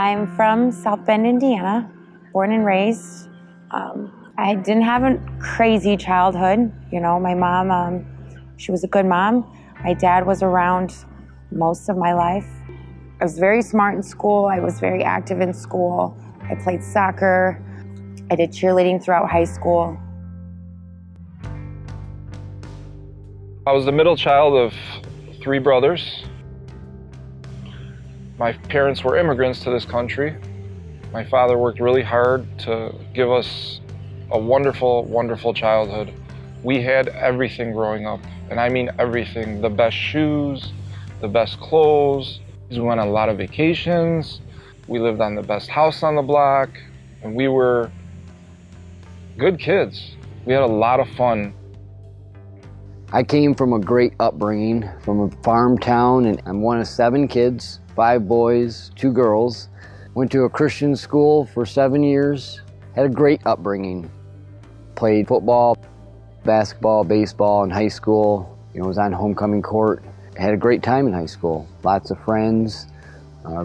I'm from South Bend, Indiana, born and raised. I didn't have a crazy childhood. You know, my mom, she was a good mom. My dad was around most of my life. I was very smart in school. I was very active in school. I played soccer. I did cheerleading throughout high school. I was the middle child of 3 brothers. My parents were immigrants to this country. My father worked really hard to give us a wonderful, wonderful childhood. We had everything growing up, and I mean everything. The best shoes, the best clothes. We went on a lot of vacations. We lived on the best house on the block, and we were good kids. We had a lot of fun. I came from a great upbringing, from a farm town, and I'm one of 7 kids, 5 boys, 2 girls. Went to a Christian school for 7 years, had a great upbringing. Played football, basketball, baseball in high school. Was on homecoming court. Had a great time in high school. Lots of friends,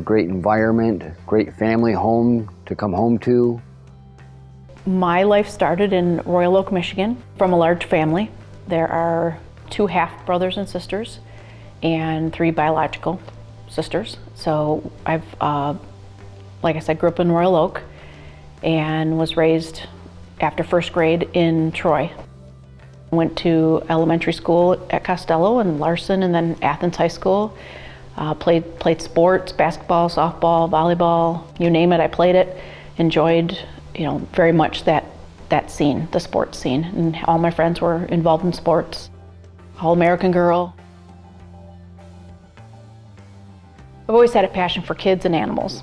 great environment, great family home to come home to. My life started in Royal Oak, Michigan, from a large family. There are 2 half-brothers and sisters and 3 biological sisters. So I've, like I said, grew up in Royal Oak and was raised after 1st grade in Troy. Went to elementary school at Costello and Larson, and then Athens High School. Played sports, basketball, softball, volleyball, you name it, I played it. Enjoyed, very much that scene, the sports scene, and all my friends were involved in sports. All-American girl. I've always had a passion for kids and animals.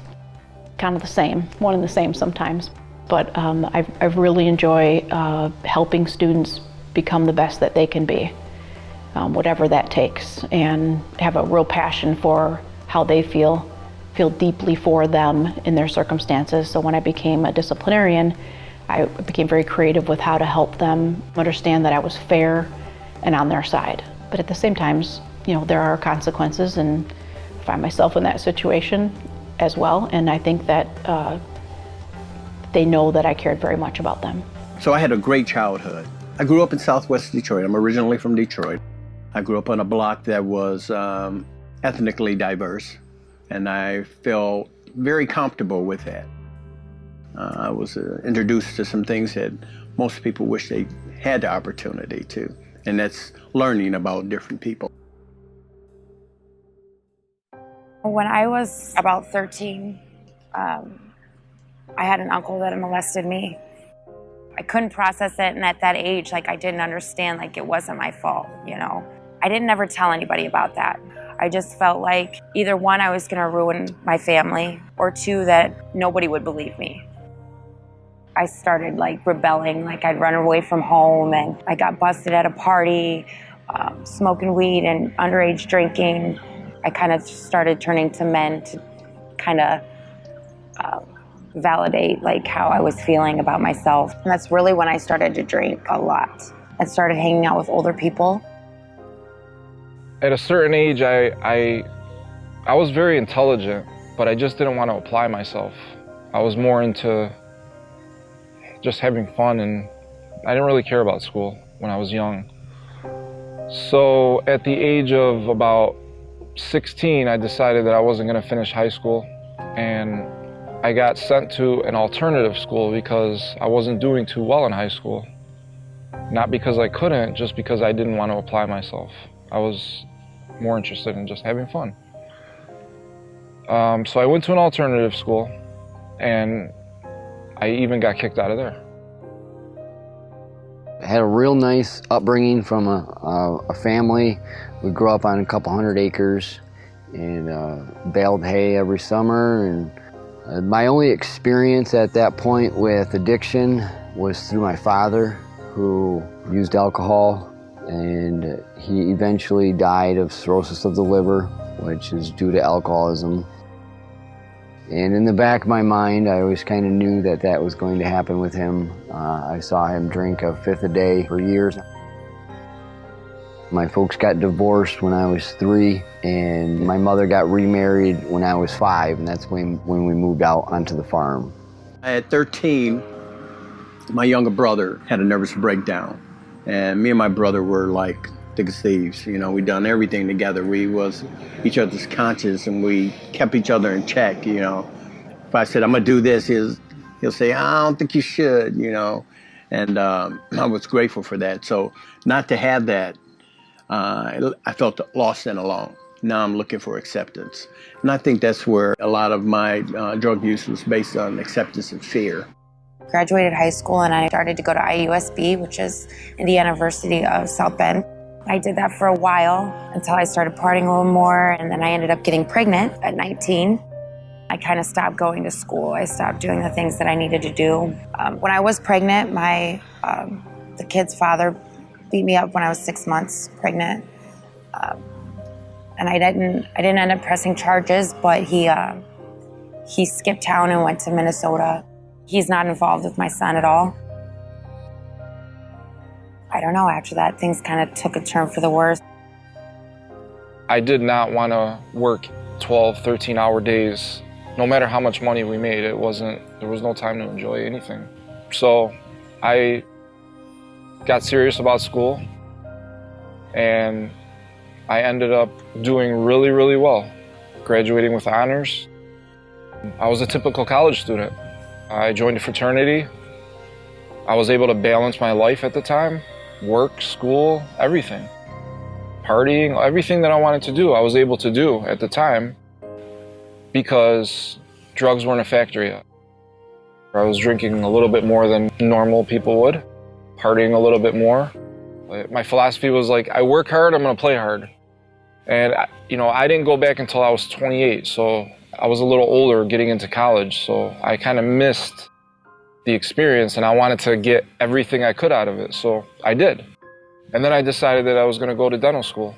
Kind of the same, one and the same sometimes. But I really enjoy helping students become the best that they can be, whatever that takes, and have a real passion for how they feel deeply for them in their circumstances. So when I became a disciplinarian, I became very creative with how to help them understand that I was fair and on their side. But at the same time, there are consequences, and I find myself in that situation as well. And I think that they know that I cared very much about them. So I had a great childhood. I grew up in Southwest Detroit. I'm originally from Detroit. I grew up on a block that was ethnically diverse, and I felt very comfortable with that. I was introduced to some things that most people wish they had the opportunity to, and that's learning about different people. When I was about 13, I had an uncle that molested me. I couldn't process it, and at that age, I didn't understand, it wasn't my fault, I didn't ever tell anybody about that. I just felt like either 1, I was gonna ruin my family, or 2, that nobody would believe me. I started rebelling, I'd run away from home, and I got busted at a party, smoking weed and underage drinking. I kind of started turning to men to kind of validate how I was feeling about myself. And that's really when I started to drink a lot and started hanging out with older people. At a certain age, I was very intelligent, but I just didn't want to apply myself. I was more into just having fun, and I didn't really care about school when I was young. So at the age of about 16, I decided that I wasn't going to finish high school, and I got sent to an alternative school because I wasn't doing too well in high school. Not because I couldn't, just because I didn't want to apply myself. I was more interested in just having fun. So I went to an alternative school, and I even got kicked out of there. I had a real nice upbringing from a family. We grew up on a couple 100 acres and baled hay every summer. And my only experience at that point with addiction was through my father, who used alcohol, and he eventually died of cirrhosis of the liver, which is due to alcoholism. And in the back of my mind, I always kind of knew that that was going to happen with him. I saw him drink a 5th a day for years. My folks got divorced when I was 3, and my mother got remarried when I was 5, and that's when we moved out onto the farm. At 13, my younger brother had a nervous breakdown, and me and my brother were like thick as thieves. You know, we done everything together. We was each other's conscience, and we kept each other in check. You know, if I said I'm gonna do this, he'll say, I don't think you should. You know, and I was grateful for that. So not to have that, I felt lost and alone. Now I'm looking for acceptance, and I think that's where a lot of my drug use was based on acceptance and fear. Graduated high school and I started to go to IUSB, which is Indiana University of South Bend. I did that for a while until I started partying a little more, and then I ended up getting pregnant at 19. I kind of stopped going to school. I stopped doing the things that I needed to do. When I was pregnant, the kid's father beat me up when I was 6 months pregnant. And I didn't end up pressing charges, but he skipped town and went to Minnesota. He's not involved with my son at all. I don't know, after that, things kind of took a turn for the worse. I did not want to work 12, 13-hour days. No matter how much money we made, there was no time to enjoy anything. So I got serious about school, and I ended up doing really, really well, graduating with honors. I was a typical college student. I joined a fraternity. I was able to balance my life at the time, work, school, everything. Partying, everything that I wanted to do, I was able to do at the time because drugs weren't a factor yet. I was drinking a little bit more than normal people would, partying a little bit more. My philosophy was like, I work hard, I'm gonna play hard. And I didn't go back until I was 28, so I was a little older getting into college, so I kind of missed the experience, and I wanted to get everything I could out of it, so I did. And then I decided that I was gonna go to dental school.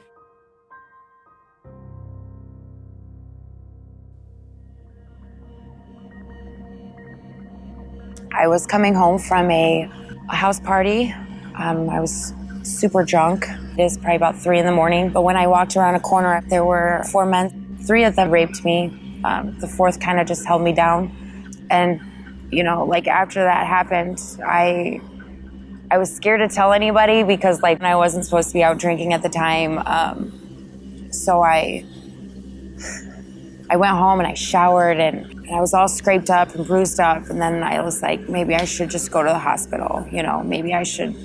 I was coming home from a house party. I was super drunk. It was probably about 3 a.m, but when I walked around a corner, there were 4 men. 3 of them raped me. The 4th kind of just held me down. And, after that happened, I was scared to tell anybody because, I wasn't supposed to be out drinking at the time. So I went home and I showered and I was all scraped up and bruised up. And then I was like, maybe I should just go to the hospital. Maybe I should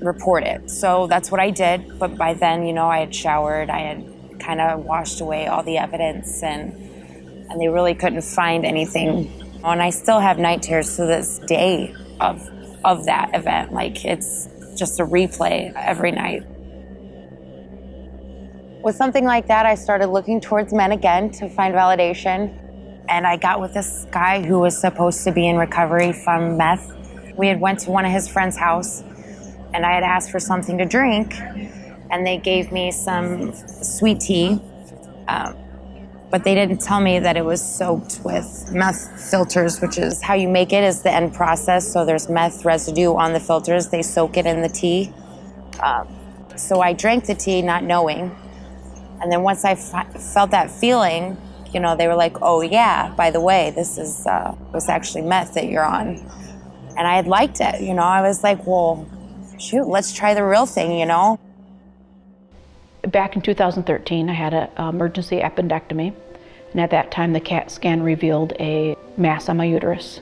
report it. So that's what I did. But by then, I had showered. I had kind of washed away all the evidence and they really couldn't find anything. And I still have night terrors to this day of that event. It's just a replay every night. With something like that, I started looking towards men again to find validation. And I got with this guy who was supposed to be in recovery from meth. We had went to one of his friend's house and I had asked for something to drink and they gave me some sweet tea. But they didn't tell me that it was soaked with meth filters, which is how you make it, is the end process. So there's meth residue on the filters. They soak it in the tea. So I drank the tea not knowing. And then once I felt that feeling, they were like, oh yeah, by the way, this was actually meth that you're on. And I had liked it, I was like, well, shoot, let's try the real thing, Back in 2013, I had an emergency appendectomy. And at that time, the CAT scan revealed a mass on my uterus.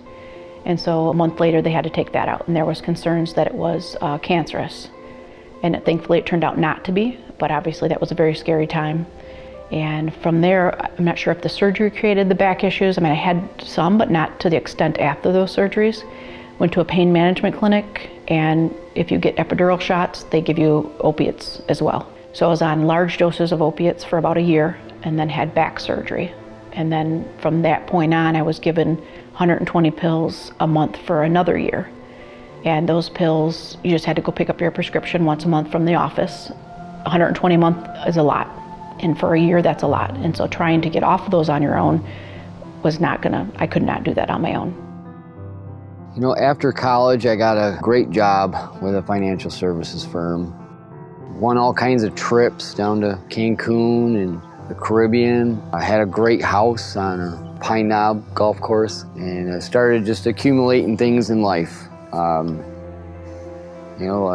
And so a month later, they had to take that out. And there was concerns that it was cancerous. And thankfully, it turned out not to be. But obviously, that was a very scary time. And from there, I'm not sure if the surgery created the back issues. I had some, but not to the extent after those surgeries. Went to a pain management clinic, and if you get epidural shots, they give you opiates as well. So I was on large doses of opiates for about a year, and then had back surgery. And then from that point on, I was given 120 pills a month for another year. And those pills, you just had to go pick up your prescription once a month from the office. 120 a month is a lot. And for a year, that's a lot. And so trying to get off of those on your own I could not do that on my own. After college, I got a great job with a financial services firm. won all kinds of trips down to Cancun and the Caribbean. I had a great house on a Pine Knob golf course, and I started just accumulating things in life. You know,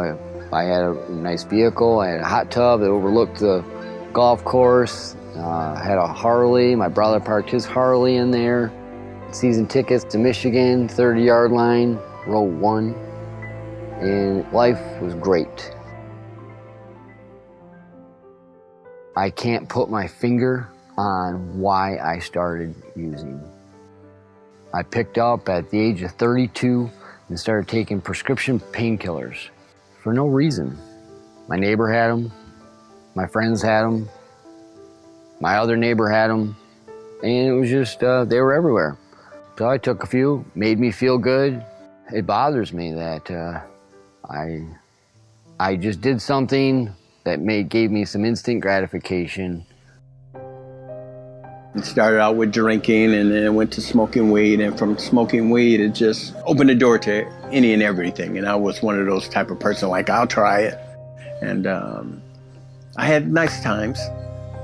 I had a nice vehicle, I had a hot tub that overlooked the golf course, I had a Harley, my brother parked his Harley in there, season tickets to Michigan, 30-yard line, row 1, and life was great. I can't put my finger on why I started using. I picked up at the age of 32 and started taking prescription painkillers for no reason. My neighbor had them, my friends had them, my other neighbor had them, and it was just, they were everywhere. So I took a few, made me feel good. It bothers me that I just did something that gave me some instant gratification. It started out with drinking, and then it went to smoking weed, and from smoking weed, it just opened the door to any and everything. And I was one of those type of person, like, I'll try it. And I had nice times.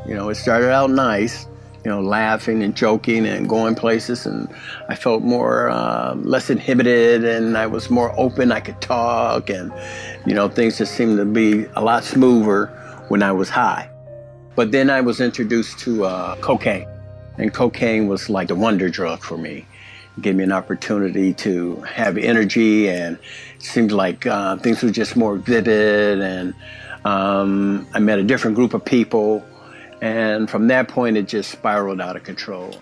You know, it started out nice, you know, laughing and joking and going places, and I felt more, less inhibited, and I was more open. I could talk, and, you know, things just seemed to be a lot smoother when I was high. But then I was introduced to cocaine. And cocaine was like the wonder drug for me. It gave me an opportunity to have energy, and it seemed like things were just more vivid, and I met a different group of people, and from that point it just spiraled out of control.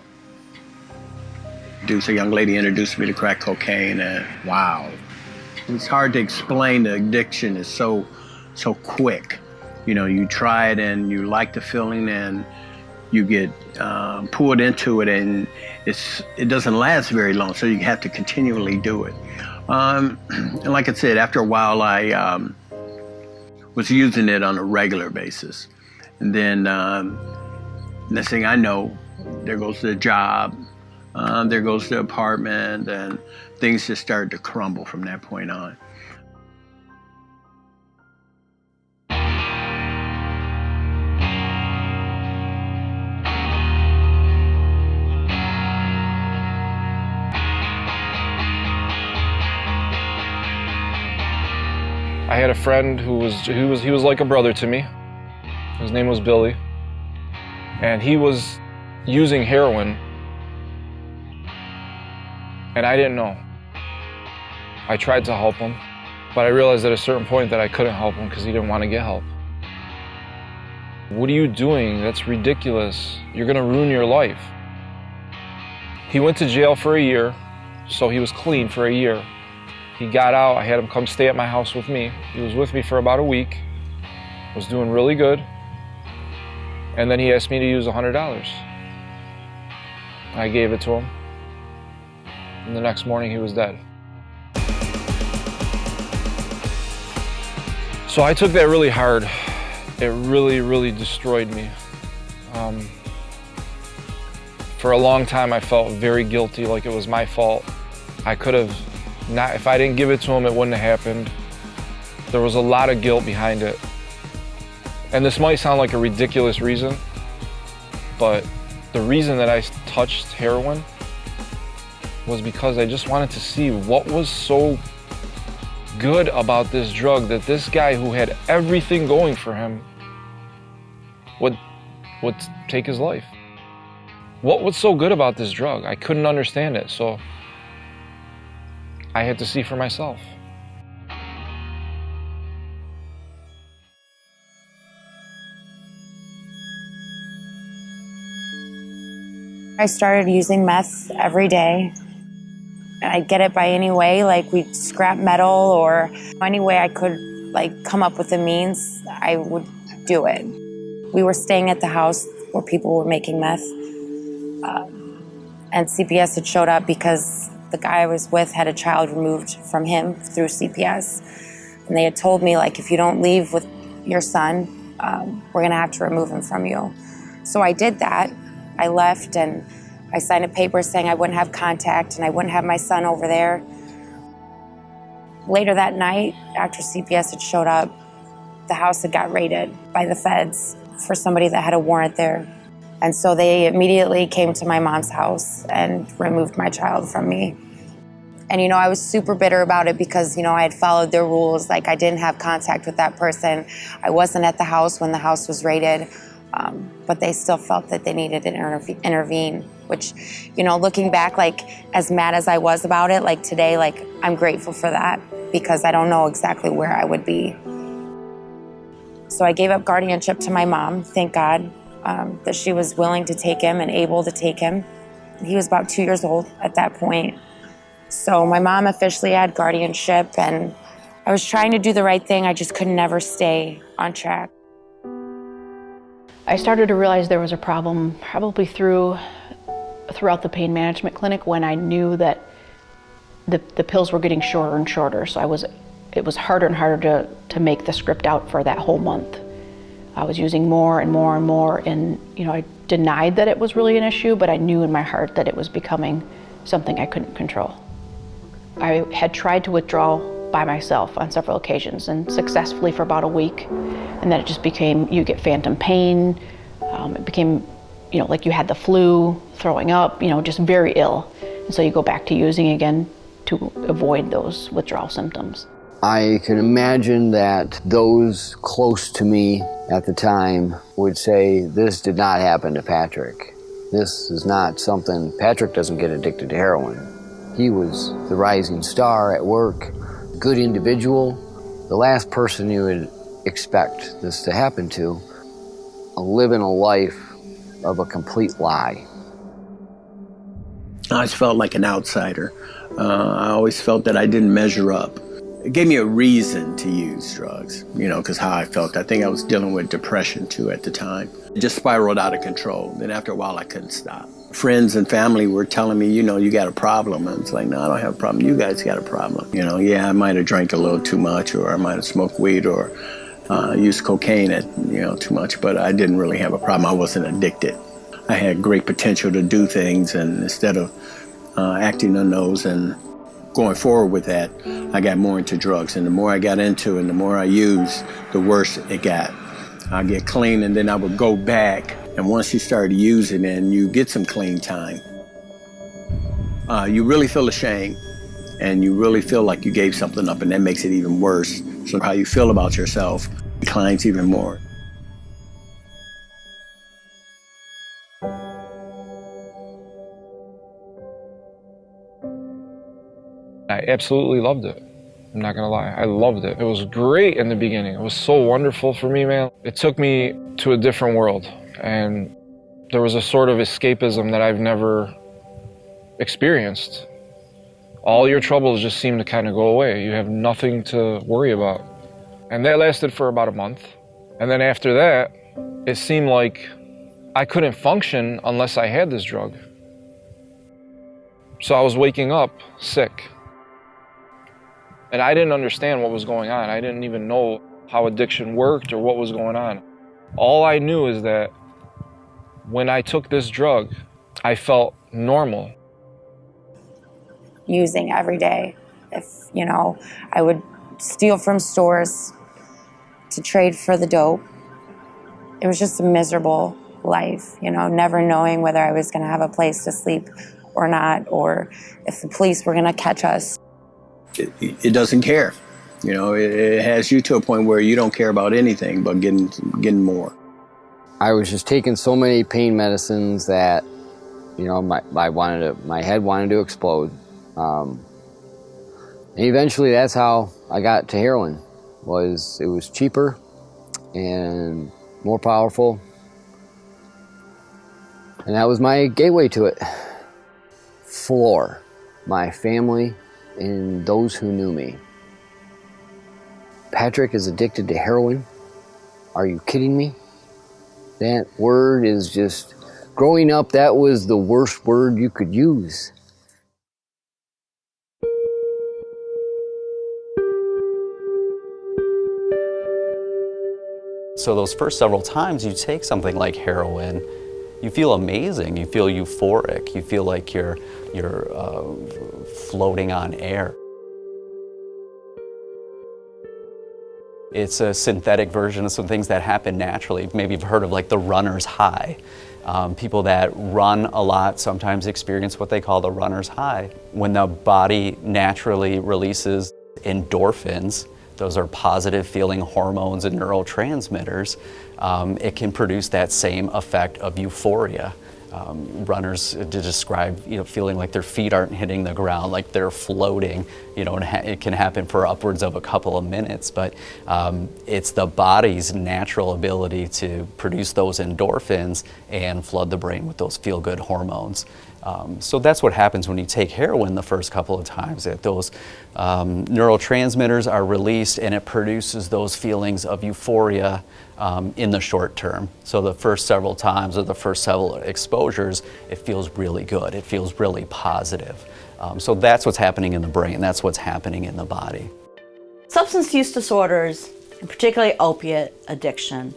A young lady introduced me to crack cocaine, and wow. It's hard to explain. The addiction is so quick. You know, you try it and you like the feeling, and you get pulled into it, and it doesn't last very long, so you have to continually do it. And like I said, after a while, I was using it on a regular basis. And then next thing I know, there goes the job, there goes the apartment, and things just started to crumble from that point on. I had a friend who was like a brother to me. His name was Billy, and he was using heroin, and I didn't know. I tried to help him, but I realized at a certain point that I couldn't help him because he didn't want to get help. What are you doing? That's ridiculous. You're gonna ruin your life. He went to jail for a year, so he was clean for a year. He got out, I had him come stay at my house with me. He was with me for about a week, was doing really good, and then he asked me to use $100. I gave it to him, and the next morning he was dead. So I took that really hard. It really destroyed me. For a long time I felt very guilty, like it was my fault. I could have not, if I didn't give it to him, it wouldn't have happened. There was a lot of guilt behind it. And this might sound like a ridiculous reason, but the reason that I touched heroin was because I just wanted to see what was so good about this drug that this guy who had everything going for him would take his life. What was so good about this drug? I couldn't understand it, so I had to see for myself. I started using meth every day. And I'd get it by any way, like we'd scrap metal, or any way I could like come up with the means, I would do it. We were staying at the house where people were making meth. And CPS had showed up because the guy I was with had a child removed from him through CPS. And they had told me, like, if you don't leave with your son, we're gonna have to remove him from you. So I did that. I left and I signed a paper saying I wouldn't have contact and I wouldn't have my son over there. Later that night, after CPS had showed up, the house had got raided by the feds for somebody that had a warrant there. And so they immediately came to my mom's house and removed my child from me. And, you know, I was super bitter about it because, you know, I had followed their rules. Like, I didn't have contact with that person. I wasn't at the house when the house was raided. But they still felt that they needed to intervene, which, you know, looking back, like, as mad as I was about it, like, today, like, I'm grateful for that because I don't know exactly where I would be. So I gave up guardianship to my mom, thank God, that she was willing to take him and able to take him. He was about 2 years old at that point. So my mom officially had guardianship, and I was trying to do the right thing. I just could never stay on track. I started to realize there was a problem probably throughout the pain management clinic when I knew that the pills were getting shorter and shorter. So it was harder and harder to make the script out for that whole month. I was using more and more and more, and, you know, I denied that it was really an issue, but I knew in my heart that it was becoming something I couldn't control. I had tried to withdraw by myself on several occasions and successfully for about a week, and then it just became, you get phantom pain. It became, you know, like you had the flu, throwing up, you know, just very ill. And so you go back to using again to avoid those withdrawal symptoms. I can imagine that those close to me at the time would say, this did not happen to Patrick. This is not something, Patrick doesn't get addicted to heroin. He was the rising star at work, good individual, the last person you would expect this to happen to, living a life of a complete lie. I always felt like an outsider. I always felt that I didn't measure up. It gave me a reason to use drugs, you know, because how I felt. I think I was dealing with depression too at the time. It just spiraled out of control. Then after a while, I couldn't stop. Friends and family were telling me, you know, you got a problem. I was like, no, I don't have a problem. You guys got a problem. You know, yeah, I might have drank a little too much, or I might have smoked weed, or used cocaine too much, but I didn't really have a problem. I wasn't addicted. I had great potential to do things, and instead of acting on those and going forward with that, I got more into drugs. And the more I got into it and the more I used, the worse it got. I'd get clean, and then I would go back. And once you start using it and you get some clean time, you really feel ashamed, and you really feel like you gave something up, and that makes it even worse. So how you feel about yourself declines even more. I absolutely loved it. I'm not gonna lie, I loved it. It was great in the beginning. It was so wonderful for me, man. It took me to a different world, and there was a sort of escapism that I've never experienced. All your troubles just seem to kind of go away. You have nothing to worry about. And that lasted for about a month. And then after that, it seemed like I couldn't function unless I had this drug. So I was waking up sick. And I didn't understand what was going on. I didn't even know how addiction worked or what was going on. All I knew is that when I took this drug, I felt normal. Using every day. If, you know, I would steal from stores to trade for the dope. It was just a miserable life, you know, never knowing whether I was going to have a place to sleep or not, or if the police were going to catch us. It doesn't care. You know, it has you to a point where you don't care about anything but getting more. I was just taking so many pain medicines that, you know, my head wanted to explode. And eventually that's how I got to heroin. It was cheaper and more powerful. And that was my gateway to it. For my family and those who knew me. Patrick is addicted to heroin? Are you kidding me? That word is just, growing up, that was the worst word you could use. So those first several times you take something like heroin, you feel amazing, you feel euphoric, you feel like you're floating on air. It's a synthetic version of some things that happen naturally. Maybe you've heard of like the runner's high. People that run a lot sometimes experience what they call the runner's high. When the body naturally releases endorphins, those are positive feeling hormones and neurotransmitters, it can produce that same effect of euphoria. Runners to describe, feeling like their feet aren't hitting the ground, like they're floating, and it can happen for upwards of a couple of minutes, but it's the body's natural ability to produce those endorphins and flood the brain with those feel-good hormones. So that's what happens when you take heroin the first couple of times, that those neurotransmitters are released and it produces those feelings of euphoria in the short term. So the first several times or the first several exposures, it feels really good. It feels really positive. So that's what's happening in the brain. That's what's happening in the body. Substance use disorders, and particularly opiate addiction,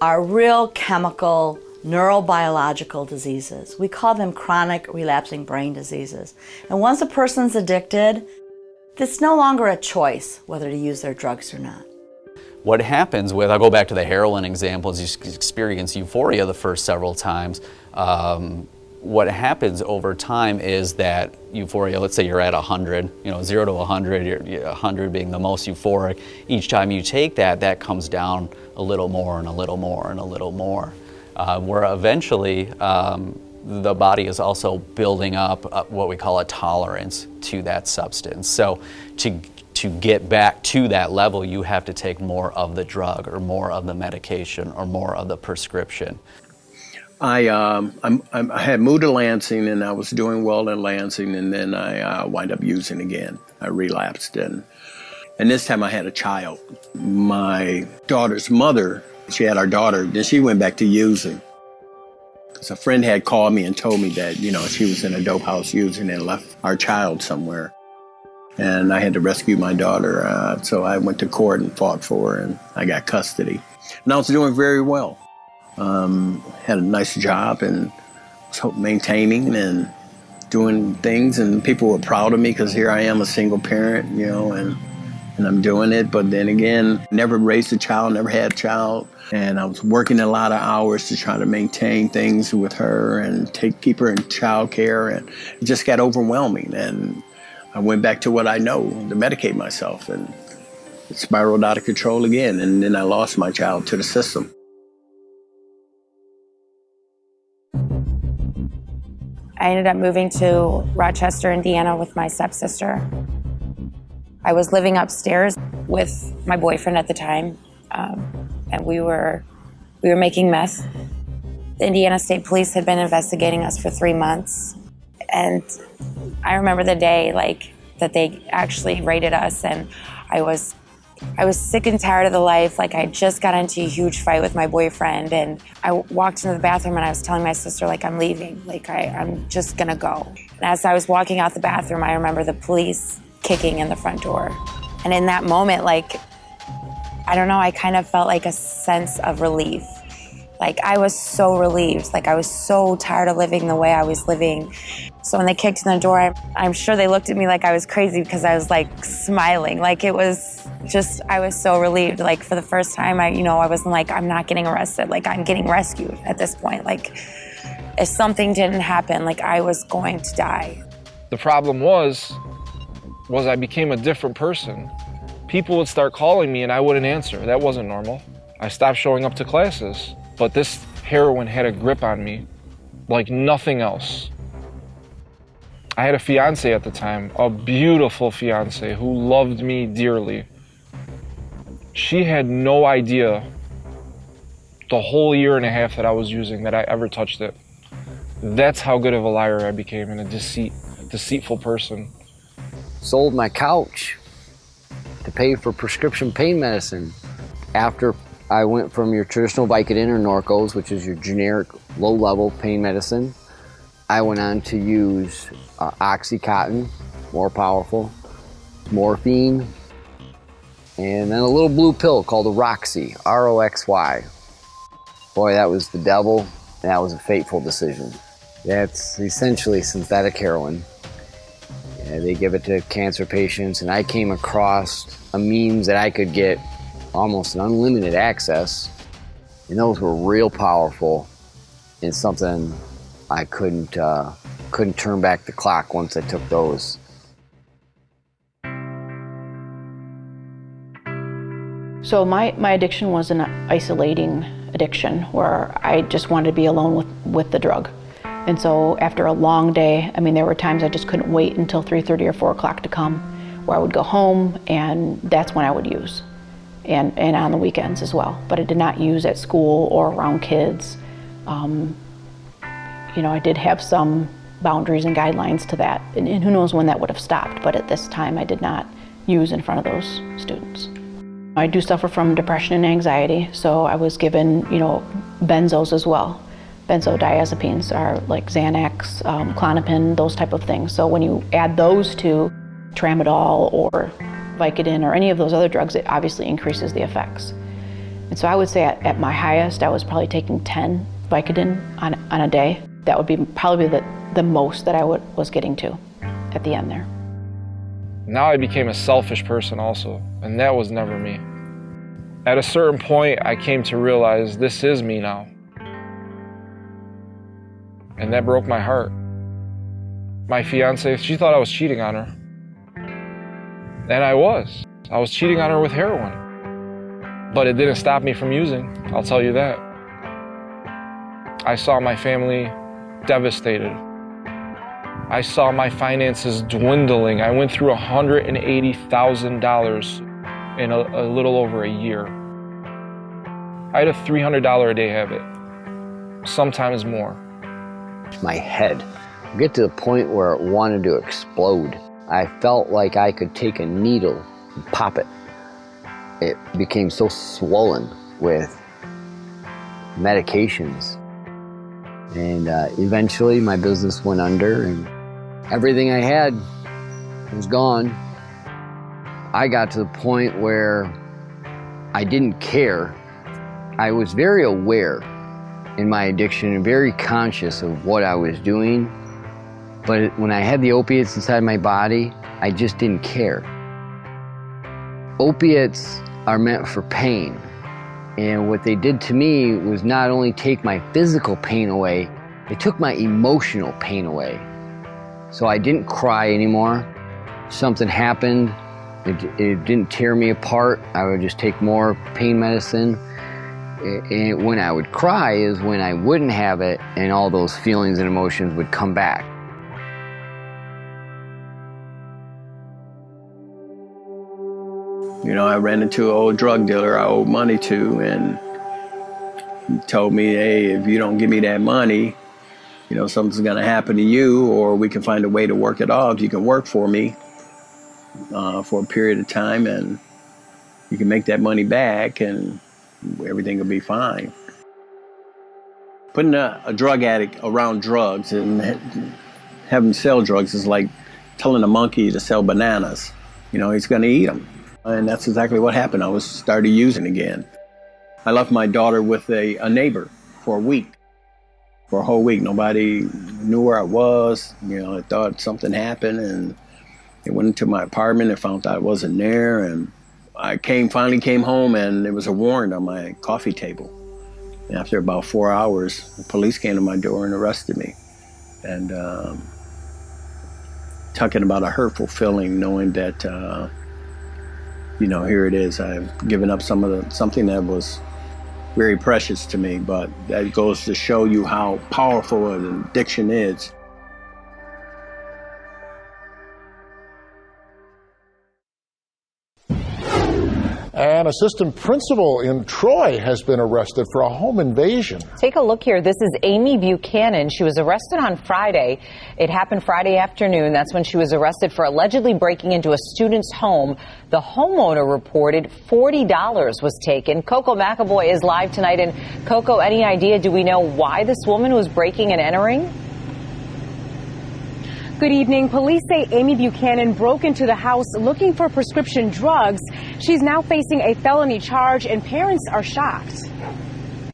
are real chemical, neurobiological diseases. We call them chronic relapsing brain diseases. And once a person's addicted, it's no longer a choice whether to use their drugs or not. What happens with, I'll go back to the heroin example, is you experience euphoria the first several times. What happens over time is that euphoria, let's say you're at 100, 0 to 100, 100 being the most euphoric. Each time you take that, that comes down a little more and a little more and a little more. Where eventually the body is also building up what we call a tolerance to that substance. So to get back to that level, you have to take more of the drug or more of the medication or more of the prescription. I had moved to Lansing, and I was doing well in Lansing, and then I wind up using again. I relapsed, and this time I had a child. My daughter's mother, she had our daughter, then she went back to using. Because a friend had called me and told me that, she was in a dope house using and left our child somewhere. And I had to rescue my daughter, so I went to court and fought for her, and I got custody. And I was doing very well. Had a nice job and was maintaining and doing things, and people were proud of me because here I am, a single parent, and I'm doing it. But then again, never raised a child, never had a child, and I was working a lot of hours to try to maintain things with her and keep her in child care, and it just got overwhelming. And I went back to what I know, to medicate myself, and it spiraled out of control again, and then I lost my child to the system. I ended up moving to Rochester, Indiana with my stepsister. I was living upstairs with my boyfriend at the time, and we were making meth. The Indiana State Police had been investigating us for 3 months, and I remember the day that they actually raided us, and I was sick and tired of the life. I just got into a huge fight with my boyfriend, and I walked into the bathroom and I was telling my sister, I'm leaving. I'm just gonna go. And as I was walking out the bathroom, I remember the police kicking in the front door. And in that moment, I don't know, I kind of felt a sense of relief. I was so relieved. I was so tired of living the way I was living. So when they kicked in the door, I'm sure they looked at me like I was crazy because I was smiling. It was just, I was so relieved. For the first time, I wasn't I'm not getting arrested. I'm getting rescued at this point. If something didn't happen, I was going to die. The problem was I became a different person. People would start calling me and I wouldn't answer. That wasn't normal. I stopped showing up to classes. But this heroin had a grip on me like nothing else. I had a fiance at the time, a beautiful fiance who loved me dearly. She had no idea the whole year and a half that I was using that I ever touched it. That's how good of a liar I became and a deceitful person. Sold my couch to pay for prescription pain medicine. After I went from your traditional Vicodin or Norcos, which is your generic low-level pain medicine, I went on to use Oxycontin, more powerful, morphine, and then a little blue pill called a Roxy, R-O-X-Y. Boy, that was the devil, and that was a fateful decision. That's essentially synthetic heroin. They give it to cancer patients, and I came across a means that I could get almost an unlimited access, and those were real powerful and something I couldn't turn back the clock once I took those. So my addiction was an isolating addiction where I just wanted to be alone with the drug. And so after a long day, I mean, there were times I just couldn't wait until 3:30 or 4 o'clock to come, where I would go home and that's when I would use. And on the weekends as well. But I did not use at school or around kids. You know, I did have some boundaries and guidelines to that. And who knows when that would have stopped, but at this time I did not use in front of those students. I do suffer from depression and anxiety, so I was given, you know, benzos as well. Benzodiazepines are like Xanax, Klonopin, those type of things. So when you add those to tramadol or Vicodin or any of those other drugs, it obviously increases the effects. And so I would say at my highest, I was probably taking 10 Vicodin on a day. That would be probably the most that I was getting to at the end there. Now I became a selfish person also, and that was never me. At a certain point, I came to realize this is me now. And that broke my heart. My fiance, she thought I was cheating on her. And I was. I was cheating on her with heroin. But it didn't stop me from using, I'll tell you that. I saw my family devastated. I saw my finances dwindling. I went through $180,000 in a little over a year. I had a $300 a day habit, sometimes more. My head would get to the point where it wanted to explode. I felt like I could take a needle and pop it. It became so swollen with medications. And eventually my business went under and everything I had was gone. I got to the point where I didn't care. I was very aware in my addiction and very conscious of what I was doing. But when I had the opiates inside my body, I just didn't care. Opiates are meant for pain. And what they did to me was not only take my physical pain away, they took my emotional pain away. So I didn't cry anymore. Something happened, it didn't tear me apart. I would just take more pain medicine. And when I would cry is when I wouldn't have it and all those feelings and emotions would come back. You know, I ran into an old drug dealer I owed money to, and he told me, hey, if you don't give me that money, you know, something's gonna happen to you, or we can find a way to work it off. You can work for me for a period of time, and you can make that money back, and everything will be fine. Putting a drug addict around drugs and having him sell drugs is like telling a monkey to sell bananas. You know, he's gonna eat them. And that's exactly what happened. I started using again. I left my daughter with a neighbor for a week. For a whole week, nobody knew where I was. You know, I thought something happened, and they went into my apartment and found out I wasn't there. And I finally came home, and there was a warrant on my coffee table. And after about 4 hours, the police came to my door and arrested me. And talking about a hurtful feeling, knowing that, you know, here it is. I've given up something that was very precious to me, but that goes to show you how powerful an addiction is. An assistant principal in Troy has been arrested for a home invasion. Take a look here. This is Amy Buchanan. She was arrested on Friday. It happened Friday afternoon. That's when she was arrested for allegedly breaking into a student's home. The homeowner reported $40 was taken. Coco McAvoy is live tonight. And Coco, any idea, do we know why this woman was breaking and entering? Good evening. Police say Amy Buchanan broke into the house looking for prescription drugs. She's now facing a felony charge, and parents are shocked.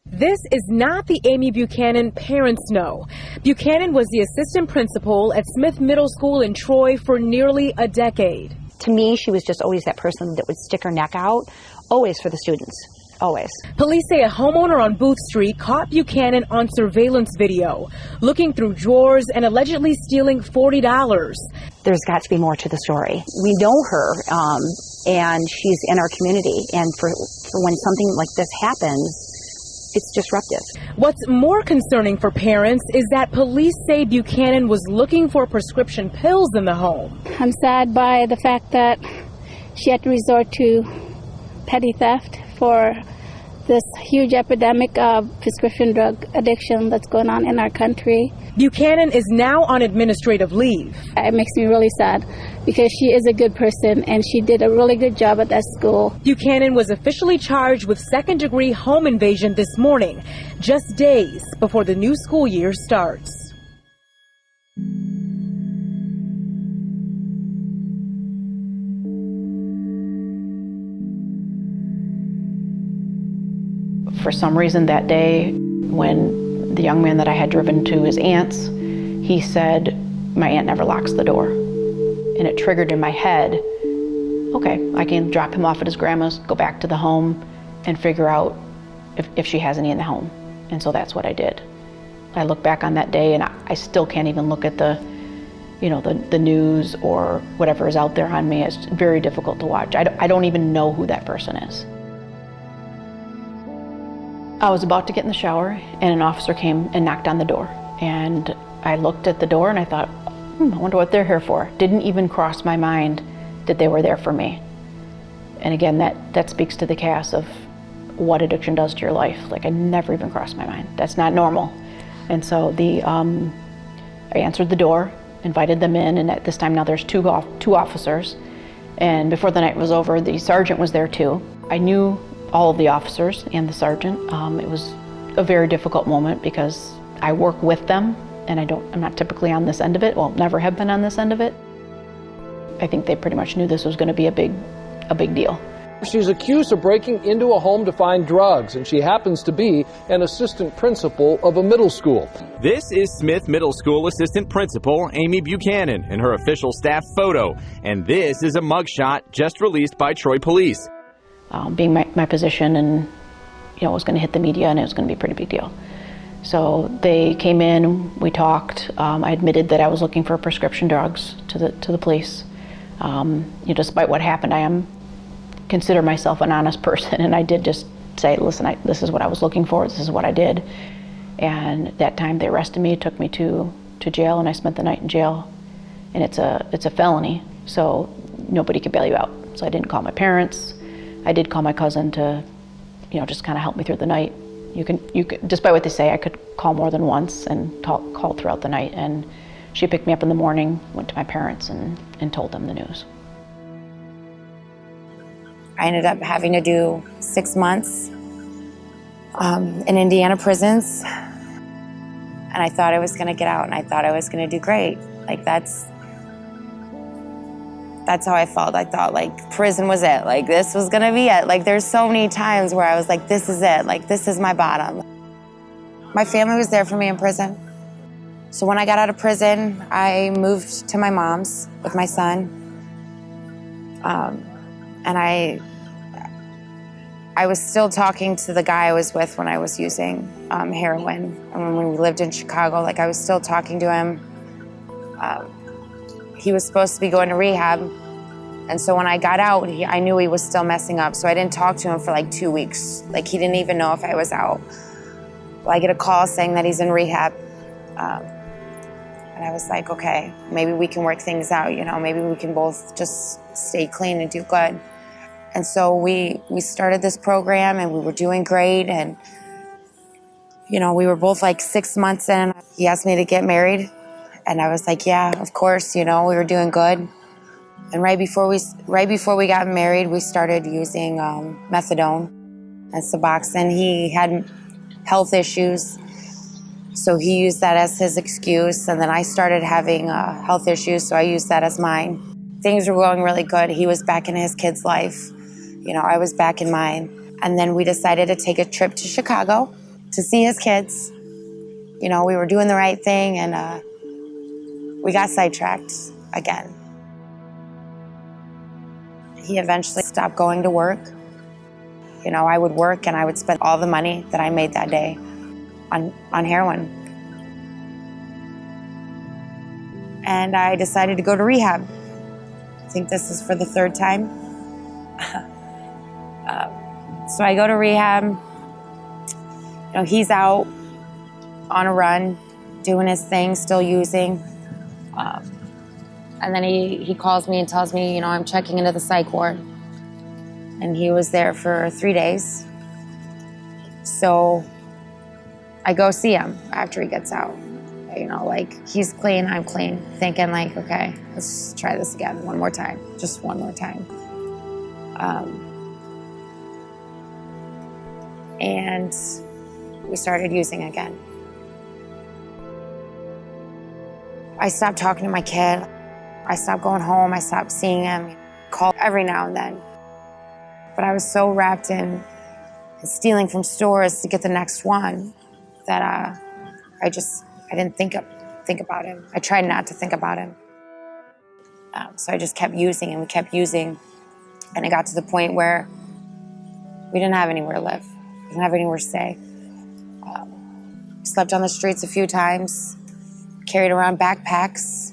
This is not the Amy Buchanan parents know. Buchanan was the assistant principal at Smith Middle School in Troy for nearly a decade. To me, she was just always that person that would stick her neck out, always for the students, always. Police say a homeowner on Booth Street caught Buchanan on surveillance video, looking through drawers and allegedly stealing $40. There's got to be more to the story. We know her, and she's in our community, and for when something like this happens, it's disruptive. What's more concerning for parents is that police say Buchanan was looking for prescription pills in the home. I'm sad by the fact that she had to resort to petty theft for this huge epidemic of prescription drug addiction that's going on in our country. Buchanan is now on administrative leave. It makes me really sad because she is a good person and she did a really good job at that school. Buchanan was officially charged with second-degree home invasion this morning, just days before the new school year starts. For some reason that day, when the young man that I had driven to his aunt's, he said, my aunt never locks the door. And it triggered in my head, okay, I can drop him off at his grandma's, go back to the home, and figure out if she has any in the home. And so that's what I did. I look back on that day and I still can't even look at the news or whatever is out there on me. It's very difficult to watch. I don't even know who that person is. I was about to get in the shower and an officer came and knocked on the door. And I looked at the door and I thought, I wonder what they're here for. Didn't even cross my mind that they were there for me. And again, that speaks to the chaos of what addiction does to your life. Like, I never even crossed my mind. That's not normal. And so I answered the door, invited them in, and at this time now there's two officers. And before the night was over, the sergeant was there too. I knew all of the officers and the sergeant. It was a very difficult moment because I work with them and I'm not typically on this end of it. Well, never have been on this end of it. I think they pretty much knew this was going to be a big deal. She's accused of breaking into a home to find drugs, and she happens to be an assistant principal of a middle school. This is Smith Middle School Assistant Principal Amy Buchanan in her official staff photo, and this is a mugshot just released by Troy Police. Being my position, and it was going to hit the media, and it was going to be a pretty big deal. So they came in, we talked. I admitted that I was looking for prescription drugs to the police. Despite what happened, I consider myself an honest person, and I did just say, listen, this is what I was looking for, this is what I did. And that time they arrested me, took me to jail, and I spent the night in jail. And it's a felony, so nobody could bail you out. So I didn't call my parents. I did call my cousin to, just kind of help me through the night. You can, despite what they say, I could call more than once and call throughout the night. And she picked me up in the morning, went to my parents and told them the news. I ended up having to do 6 months in Indiana prisons. And I thought I was gonna get out and I thought I was gonna do great. Like that's how I felt. I thought like prison was it. Like this was gonna be it. Like there's so many times where I was like, this is it. Like this is my bottom. My family was there for me in prison. So when I got out of prison, I moved to my mom's with my son. And I was still talking to the guy I was with when I was using heroin. And when we lived in Chicago, like I was still talking to him. He was supposed to be going to rehab. And so when I got out, I knew he was still messing up. So I didn't talk to him for like 2 weeks. Like he didn't even know if I was out. Well, I get a call saying that he's in rehab. And I was like, okay, maybe we can work things out, maybe we can both just stay clean and do good. And so we started this program and we were doing great. And, we were both like 6 months in. He asked me to get married. And I was like, yeah, of course, we were doing good. And right before we got married, we started using methadone and Suboxone. He had health issues. So he used that as his excuse, and then I started having health issues, so I used that as mine. Things were going really good. He was back in his kid's life. I was back in mine. And then we decided to take a trip to Chicago to see his kids. We were doing the right thing, and we got sidetracked again. He eventually stopped going to work. You know, I would work and I would spend all the money that I made that day on heroin. And I decided to go to rehab. I think this is for the third time. So I go to rehab. You know, he's out on a run, doing his thing, still using. And then he calls me and tells me, you know, I'm checking into the psych ward. And he was there for 3 days. So I go see him after he gets out. You know, like, he's clean, I'm clean, thinking like, okay, let's try this again one more time, just one more time. And we started using again. I stopped talking to my kid. I stopped going home, I stopped seeing him, call every now and then. But I was so wrapped in stealing from stores to get the next one that I didn't think about him. I tried not to think about him. So I just kept using and we kept using. And it got to the point where we didn't have anywhere to live. We didn't have anywhere to stay. Slept on the streets a few times, carried around backpacks,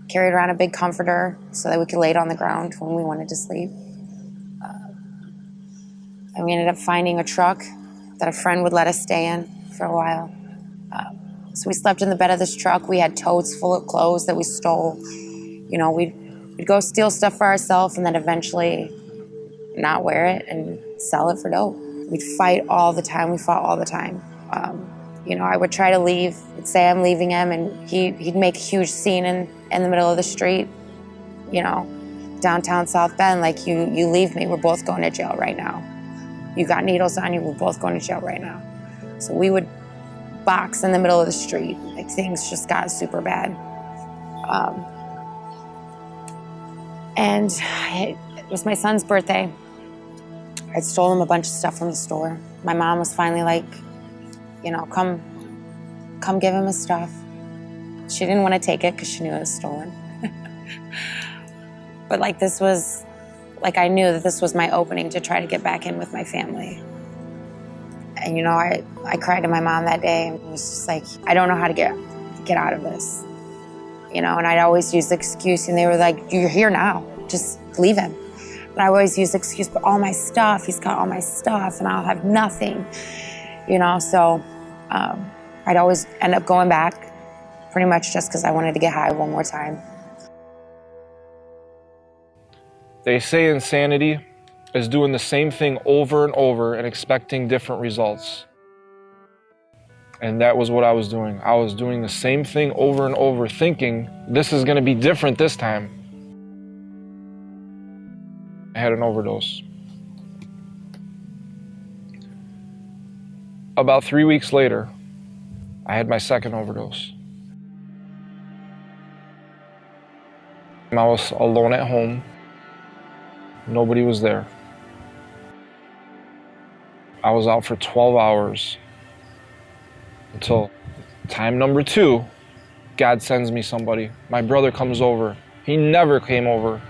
carried around a big comforter so that we could lay it on the ground when we wanted to sleep. And we ended up finding a truck that a friend would let us stay in for a while. So we slept in the bed of this truck. We had totes full of clothes that we stole. You know, we'd go steal stuff for ourselves and then eventually not wear it and sell it for dope. We'd fight all the time. We fought all the time. You know, I would try to leave. I'd say I'm leaving him, and he'd make a huge scene in the middle of the street. You know, downtown South Bend, like, you leave me, we're both going to jail right now. You got needles on you, we're both going to jail right now. So we would box in the middle of the street. Like, things just got super bad. And it was my son's birthday. I'd stolen a bunch of stuff from the store. My mom was finally like, you know, come give him his stuff. She didn't want to take it because she knew it was stolen. But like, this was, like, I knew that this was my opening to try to get back in with my family. And you know, I cried to my mom that day, and it was just like, I don't know how to get out of this. You know, and I'd always use the excuse, and they were like, you're here now, just leave him. And I always use the excuse, but all my stuff, he's got all my stuff, and I'll have nothing. You know, so I'd always end up going back, pretty much just because I wanted to get high one more time. They say insanity is doing the same thing over and over and expecting different results. And that was what I was doing. I was doing the same thing over and over, thinking this is going to be different this time. I had an overdose. About 3 weeks later, I had my second overdose. I was alone at home. Nobody was there. I was out for 12 hours until time number 2, God sends me somebody. My brother comes over. He never came over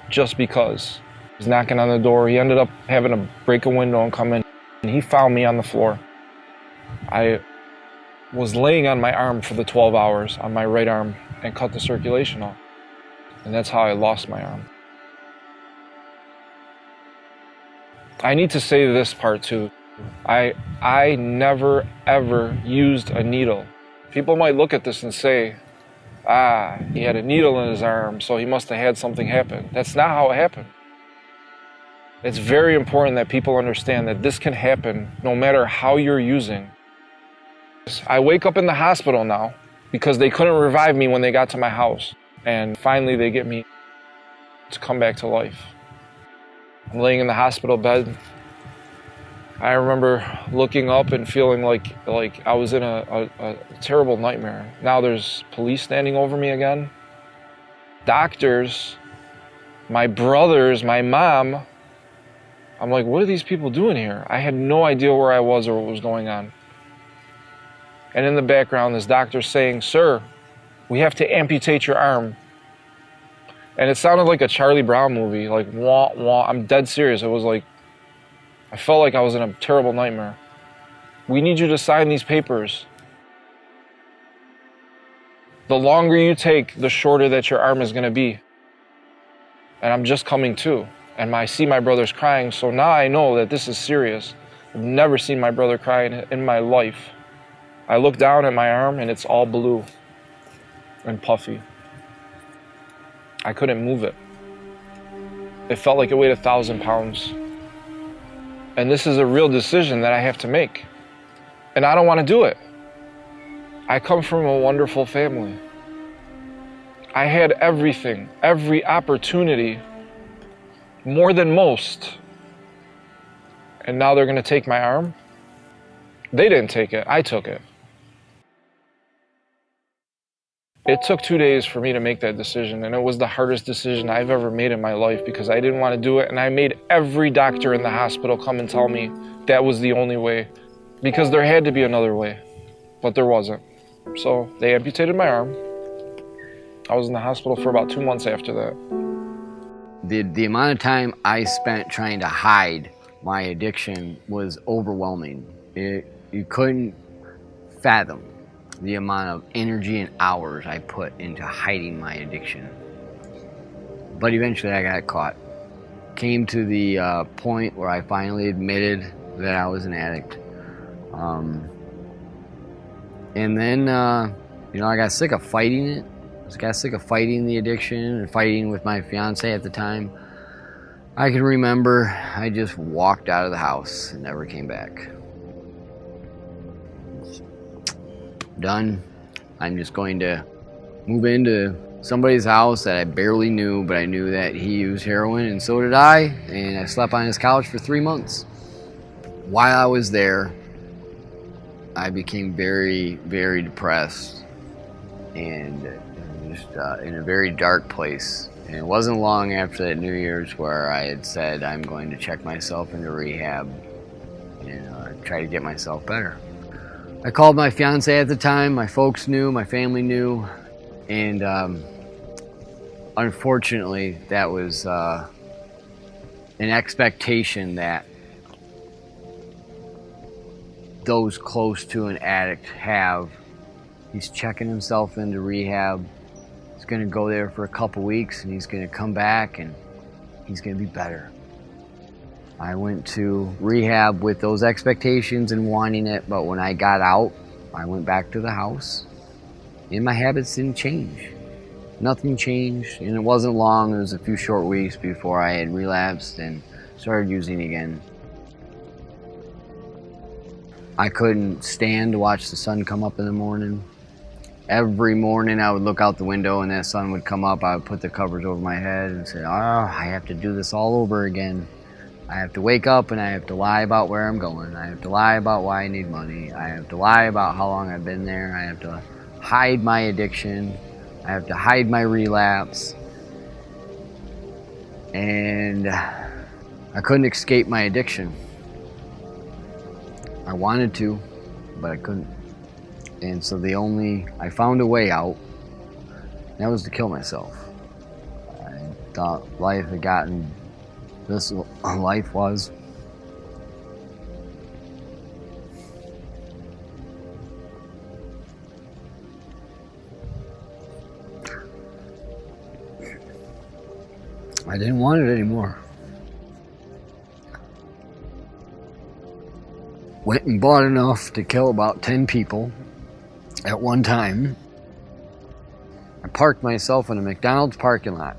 just because. He's knocking on the door. He ended up having to break a window and come in, and he found me on the floor. I was laying on my arm for the 12 hours on my right arm and cut the circulation off. And that's how I lost my arm. I need to say this part too. I never ever used a needle. People might look at this and say, he had a needle in his arm, so he must have had something happen. That's not how it happened. It's very important that people understand that this can happen no matter how you're using. I wake up in the hospital now because they couldn't revive me when they got to my house. And finally they get me to come back to life. I'm laying in the hospital bed. I remember looking up and feeling like I was in a terrible nightmare. Now there's police standing over me again. Doctors, my brothers, my mom. I'm like, what are these people doing here? I had no idea where I was or what was going on. And in the background, this doctor saying, sir, we have to amputate your arm. And it sounded like a Charlie Brown movie, like wah, wah. I'm dead serious. It was like, I felt like I was in a terrible nightmare. We need you to sign these papers. The longer you take, the shorter that your arm is gonna be. And I'm just coming to. And I see my brother's crying, so now I know that this is serious. I've never seen my brother cry in my life. I look down at my arm and it's all blue and puffy. I couldn't move it. It felt like it weighed 1,000 pounds. And this is a real decision that I have to make. And I don't want to do it. I come from a wonderful family. I had everything, every opportunity, more than most. And now they're going to take my arm? They didn't take it, I took it. It took 2 days for me to make that decision, and it was the hardest decision I've ever made in my life because I didn't want to do it, and I made every doctor in the hospital come and tell me that was the only way, because there had to be another way, but there wasn't. So they amputated my arm. I was in the hospital for about 2 months after that. The amount of time I spent trying to hide my addiction was overwhelming. You couldn't fathom the amount of energy and hours I put into hiding my addiction. But eventually I got caught. Came to the point where I finally admitted that I was an addict. And then, I got sick of fighting it. I got sick of fighting the addiction and fighting with my fiance at the time. I can remember I just walked out of the house and never came back. Done. I'm just going to move into somebody's house that I barely knew, but I knew that he used heroin and so did I, and I slept on his couch for 3 months. While I was there, I became very, very depressed and just in a very dark place. And it wasn't long after that New Year's where I had said I'm going to check myself into rehab and try to get myself better. I called my fiance at the time, my folks knew, my family knew, and unfortunately that was an expectation that those close to an addict have. He's checking himself into rehab, he's going to go there for a couple weeks and he's going to come back and he's going to be better. I went to rehab with those expectations and wanting it, but when I got out, I went back to the house and my habits didn't change. Nothing changed, and it wasn't long, it was a few short weeks before I had relapsed and started using again. I couldn't stand to watch the sun come up in the morning. Every morning I would look out the window and that sun would come up, I would put the covers over my head and say, I have to do this all over again. I have to wake up and I have to lie about where I'm going. I have to lie about why I need money. I have to lie about how long I've been there. I have to hide my addiction. I have to hide my relapse. And I couldn't escape my addiction. I wanted to, but I couldn't. And so I found a way out. That was to kill myself. I thought life had gotten this life was. I didn't want it anymore. Went and bought enough to kill about 10 people at one time. I parked myself in a McDonald's parking lot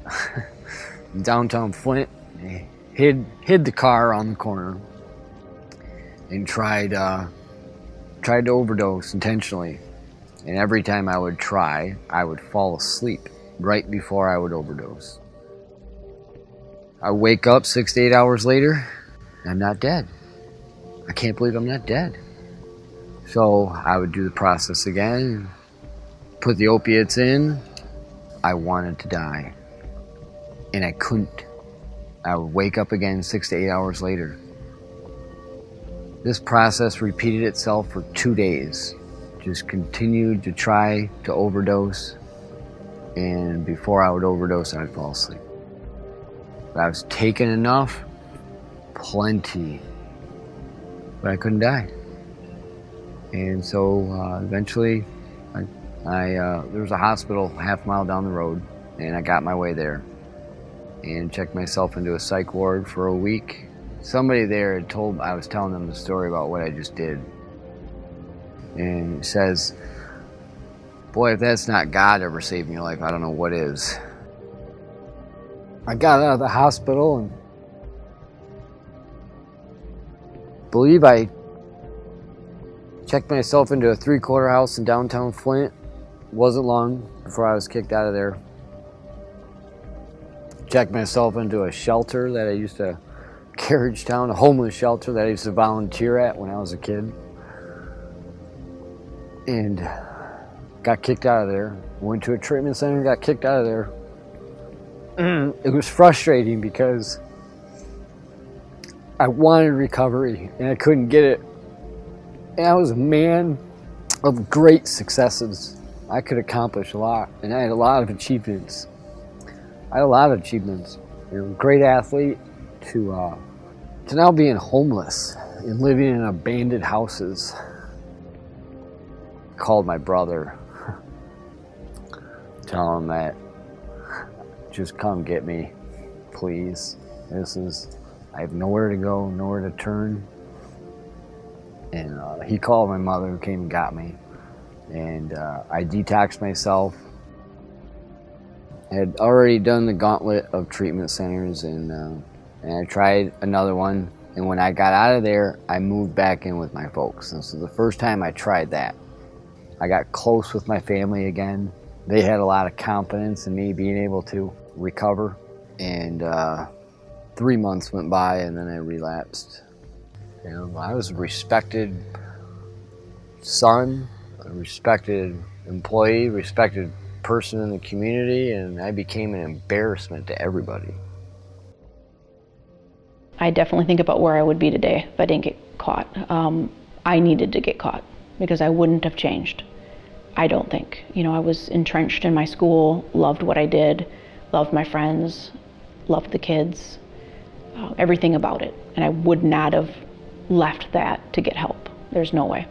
in downtown Flint. Hid the car on the corner and tried to overdose intentionally. And every time I would try, I would fall asleep right before I would overdose. I wake up 6 to 8 hours later, and I'm not dead. I can't believe I'm not dead. So I would do the process again, put the opiates in. I wanted to die, and I couldn't. I would wake up again 6 to 8 hours later. This process repeated itself for 2 days. Just continued to try to overdose. and before I would overdose, I'd fall asleep. But I was taking enough, plenty, but I couldn't die. And so eventually, there was a hospital half a mile down the road, and I got my way there and checked myself into a psych ward for a week. Somebody there had I was telling them the story about what I just did. And it says, boy, if that's not God ever saving your life, I don't know what is. I got out of the hospital and believe I checked myself into a 3-quarter house in downtown Flint. Wasn't long before I was kicked out of there. Checked myself into a shelter that I used to, Carriage Town, a homeless shelter that I used to volunteer at when I was a kid. And got kicked out of there. Went to a treatment center, got kicked out of there. It was frustrating because I wanted recovery and I couldn't get it. And I was a man of great successes. I could accomplish a lot, and I had a lot of achievements. Great athlete to now being homeless and living in abandoned houses. Called my brother, tell him that just come get me, please. I have nowhere to go, nowhere to turn. And he called my mother, who came and got me. And I detoxed myself. I had already done the gauntlet of treatment centers, and I tried another one. And when I got out of there, I moved back in with my folks. And so the first time I tried that, I got close with my family again. They had a lot of confidence in me being able to recover. And 3 months went by, and then I relapsed. I was a respected son, a respected employee, respected person in the community, and I became an embarrassment to everybody. I definitely think about where I would be today if I didn't get caught. I needed to get caught because I wouldn't have changed. I don't think. I was entrenched in my school, loved what I did, loved my friends, loved the kids, everything about it. And I would not have left that to get help. There's no way.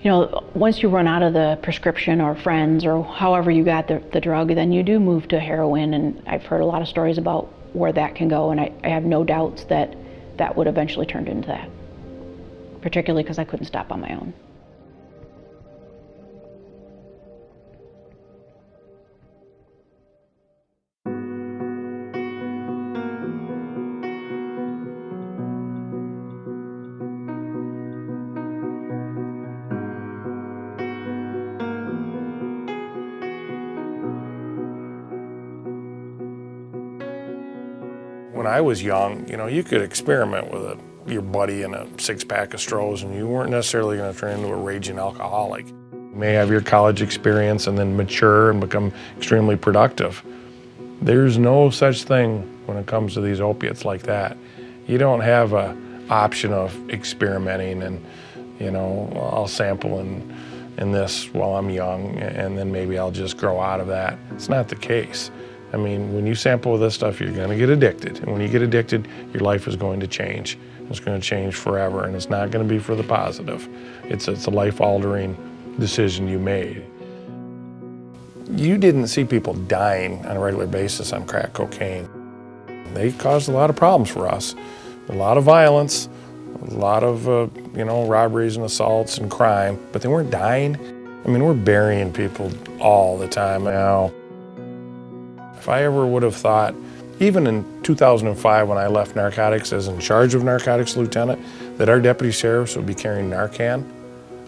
Once you run out of the prescription or friends or however you got the drug, then you do move to heroin. And I've heard a lot of stories about where that can go. And I have no doubts that that would eventually turn into that, particularly because I couldn't stop on my own. When I was young, you could experiment with your buddy and a 6-pack of Strohs, and you weren't necessarily going to turn into a raging alcoholic. You may have your college experience and then mature and become extremely productive. There's no such thing when it comes to these opiates like that. You don't have an option of experimenting and, I'll sample in this while I'm young and then maybe I'll just grow out of that. It's not the case. When you sample with this stuff, you're going to get addicted. And when you get addicted, your life is going to change. It's going to change forever, and it's not going to be for the positive. It's a life-altering decision you made. You didn't see people dying on a regular basis on crack cocaine. They caused a lot of problems for us. A lot of violence, a lot of robberies and assaults and crime, but they weren't dying. We're burying people all the time now. If I ever would have thought, even in 2005 when I left narcotics as in charge of narcotics lieutenant, that our deputy sheriffs would be carrying Narcan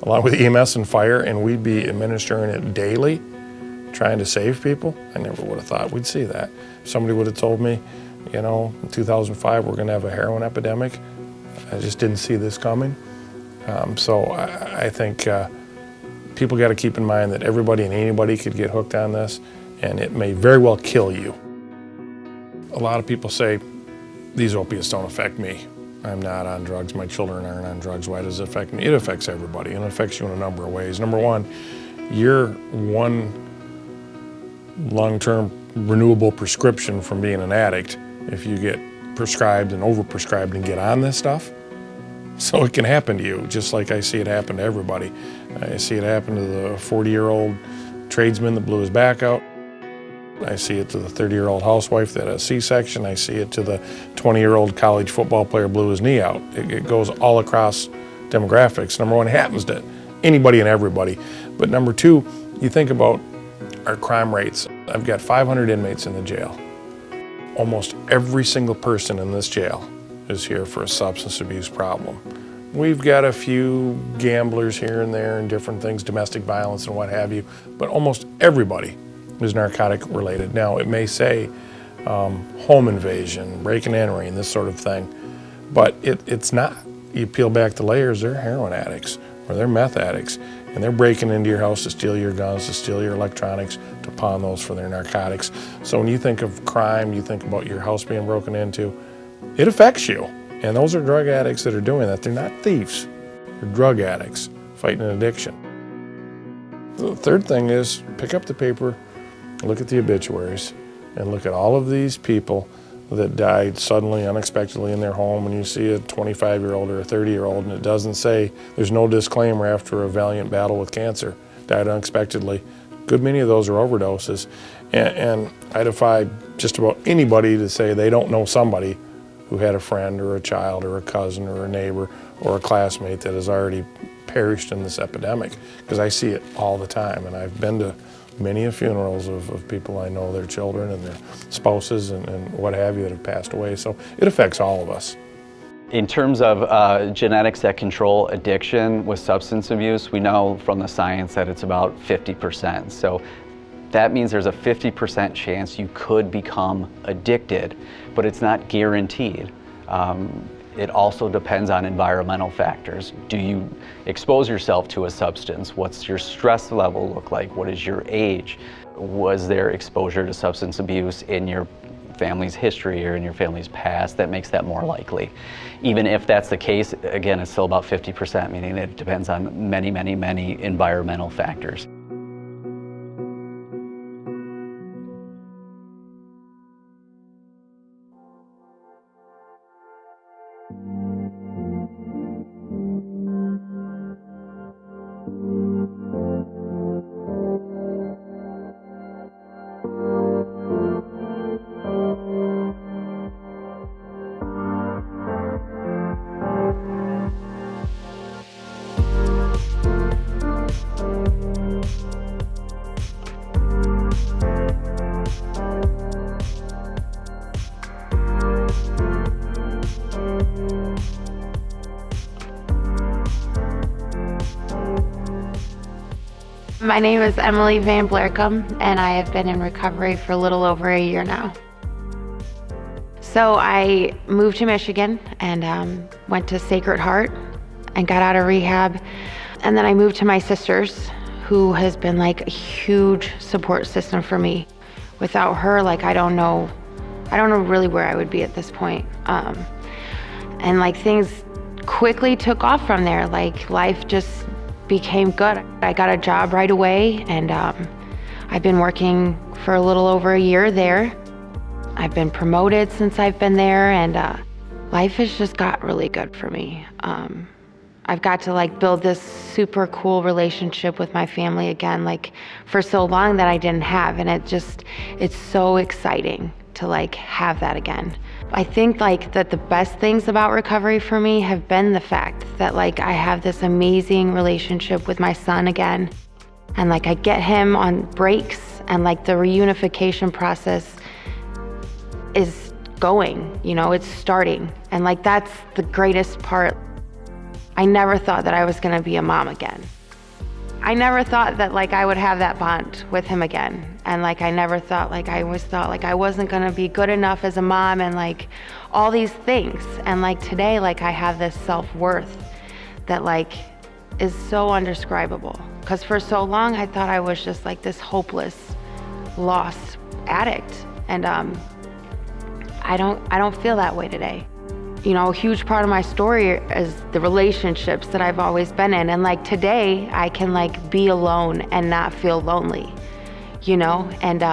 along with EMS and fire and we'd be administering it daily, trying to save people, I never would have thought we'd see that. If somebody would have told me, in 2005 we're going to have a heroin epidemic, I just didn't see this coming. So I think people got to keep in mind that everybody and anybody could get hooked on this, and it may very well kill you. A lot of people say, these opiates don't affect me. I'm not on drugs, my children aren't on drugs, why does it affect me? It affects everybody, and it affects you in a number of ways. Number one, you're one long-term renewable prescription from being an addict if you get prescribed and overprescribed and get on this stuff. So it can happen to you, just like I see it happen to everybody. I see it happen to the 40-year-old tradesman that blew his back out. I see it to the 30-year-old housewife that had a C-section. I see it to the 20-year-old college football player blew his knee out. It goes all across demographics. Number one, it happens to anybody and everybody. But number two, you think about our crime rates. I've got 500 inmates in the jail. Almost every single person in this jail is here for a substance abuse problem. We've got a few gamblers here and there and different things, domestic violence and what have you, but almost everybody is narcotic related. Now, it may say home invasion, break and entering, this sort of thing, but it's not. You peel back the layers, they're heroin addicts or they're meth addicts, and they're breaking into your house to steal your guns, to steal your electronics, to pawn those for their narcotics. So when you think of crime, you think about your house being broken into, it affects you. And those are drug addicts that are doing that. They're not thieves, they're drug addicts fighting an addiction. The third thing is pick up the paper, look at the obituaries, and look at all of these people that died suddenly, unexpectedly in their home, and you see a 25-year-old or a 30-year-old, and it doesn't say, there's no disclaimer after a valiant battle with cancer, died unexpectedly. Good many of those are overdoses, and I defy just about anybody to say they don't know somebody who had a friend or a child or a cousin or a neighbor or a classmate that has already perished in this epidemic, because I see it all the time, and I've been to many of funerals of people I know, their children and their spouses and what have you that have passed away. So it affects all of us. In terms of genetics that control addiction with substance abuse, we know from the science that it's about 50%. So that means there's a 50% chance you could become addicted, but it's not guaranteed. It also depends on environmental factors. Do you expose yourself to a substance? What's your stress level look like? What is your age? Was there exposure to substance abuse in your family's history or in your family's past that makes that more likely? Even if that's the case, again, it's still about 50%, meaning it depends on many, many, many environmental factors. My name is Emily Van Blerkum, and I have been in recovery for a little over a year now. So I moved to Michigan and went to Sacred Heart and got out of rehab. And then I moved to my sister's, who has been like a huge support system for me. Without her, like I don't know really where I would be at this point. And like things quickly took off from there. Like life just became good. I got a job right away, and I've been working for a little over a year there. I've been promoted since I've been there, and life has just got really good for me. I've got to like build this super cool relationship with my family again, like for so long that I didn't have, and it's so exciting to like have that again. I think like that the best things about recovery for me have been the fact that like I have this amazing relationship with my son again, and like I get him on breaks, and like the reunification process is going, you know, it's starting, and like that's the greatest part. I never thought that I was gonna be a mom again. I never thought that like I would have that bond with him again. And like I never thought, like I always thought like I wasn't gonna be good enough as a mom and like all these things. And like today, like I have this self-worth that like is so undescribable. Because for so long I thought I was just like this hopeless, lost addict. And I don't feel that way today. You know, a huge part of my story is the relationships that I've always been in. And like today, I can like be alone and not feel lonely. you know, and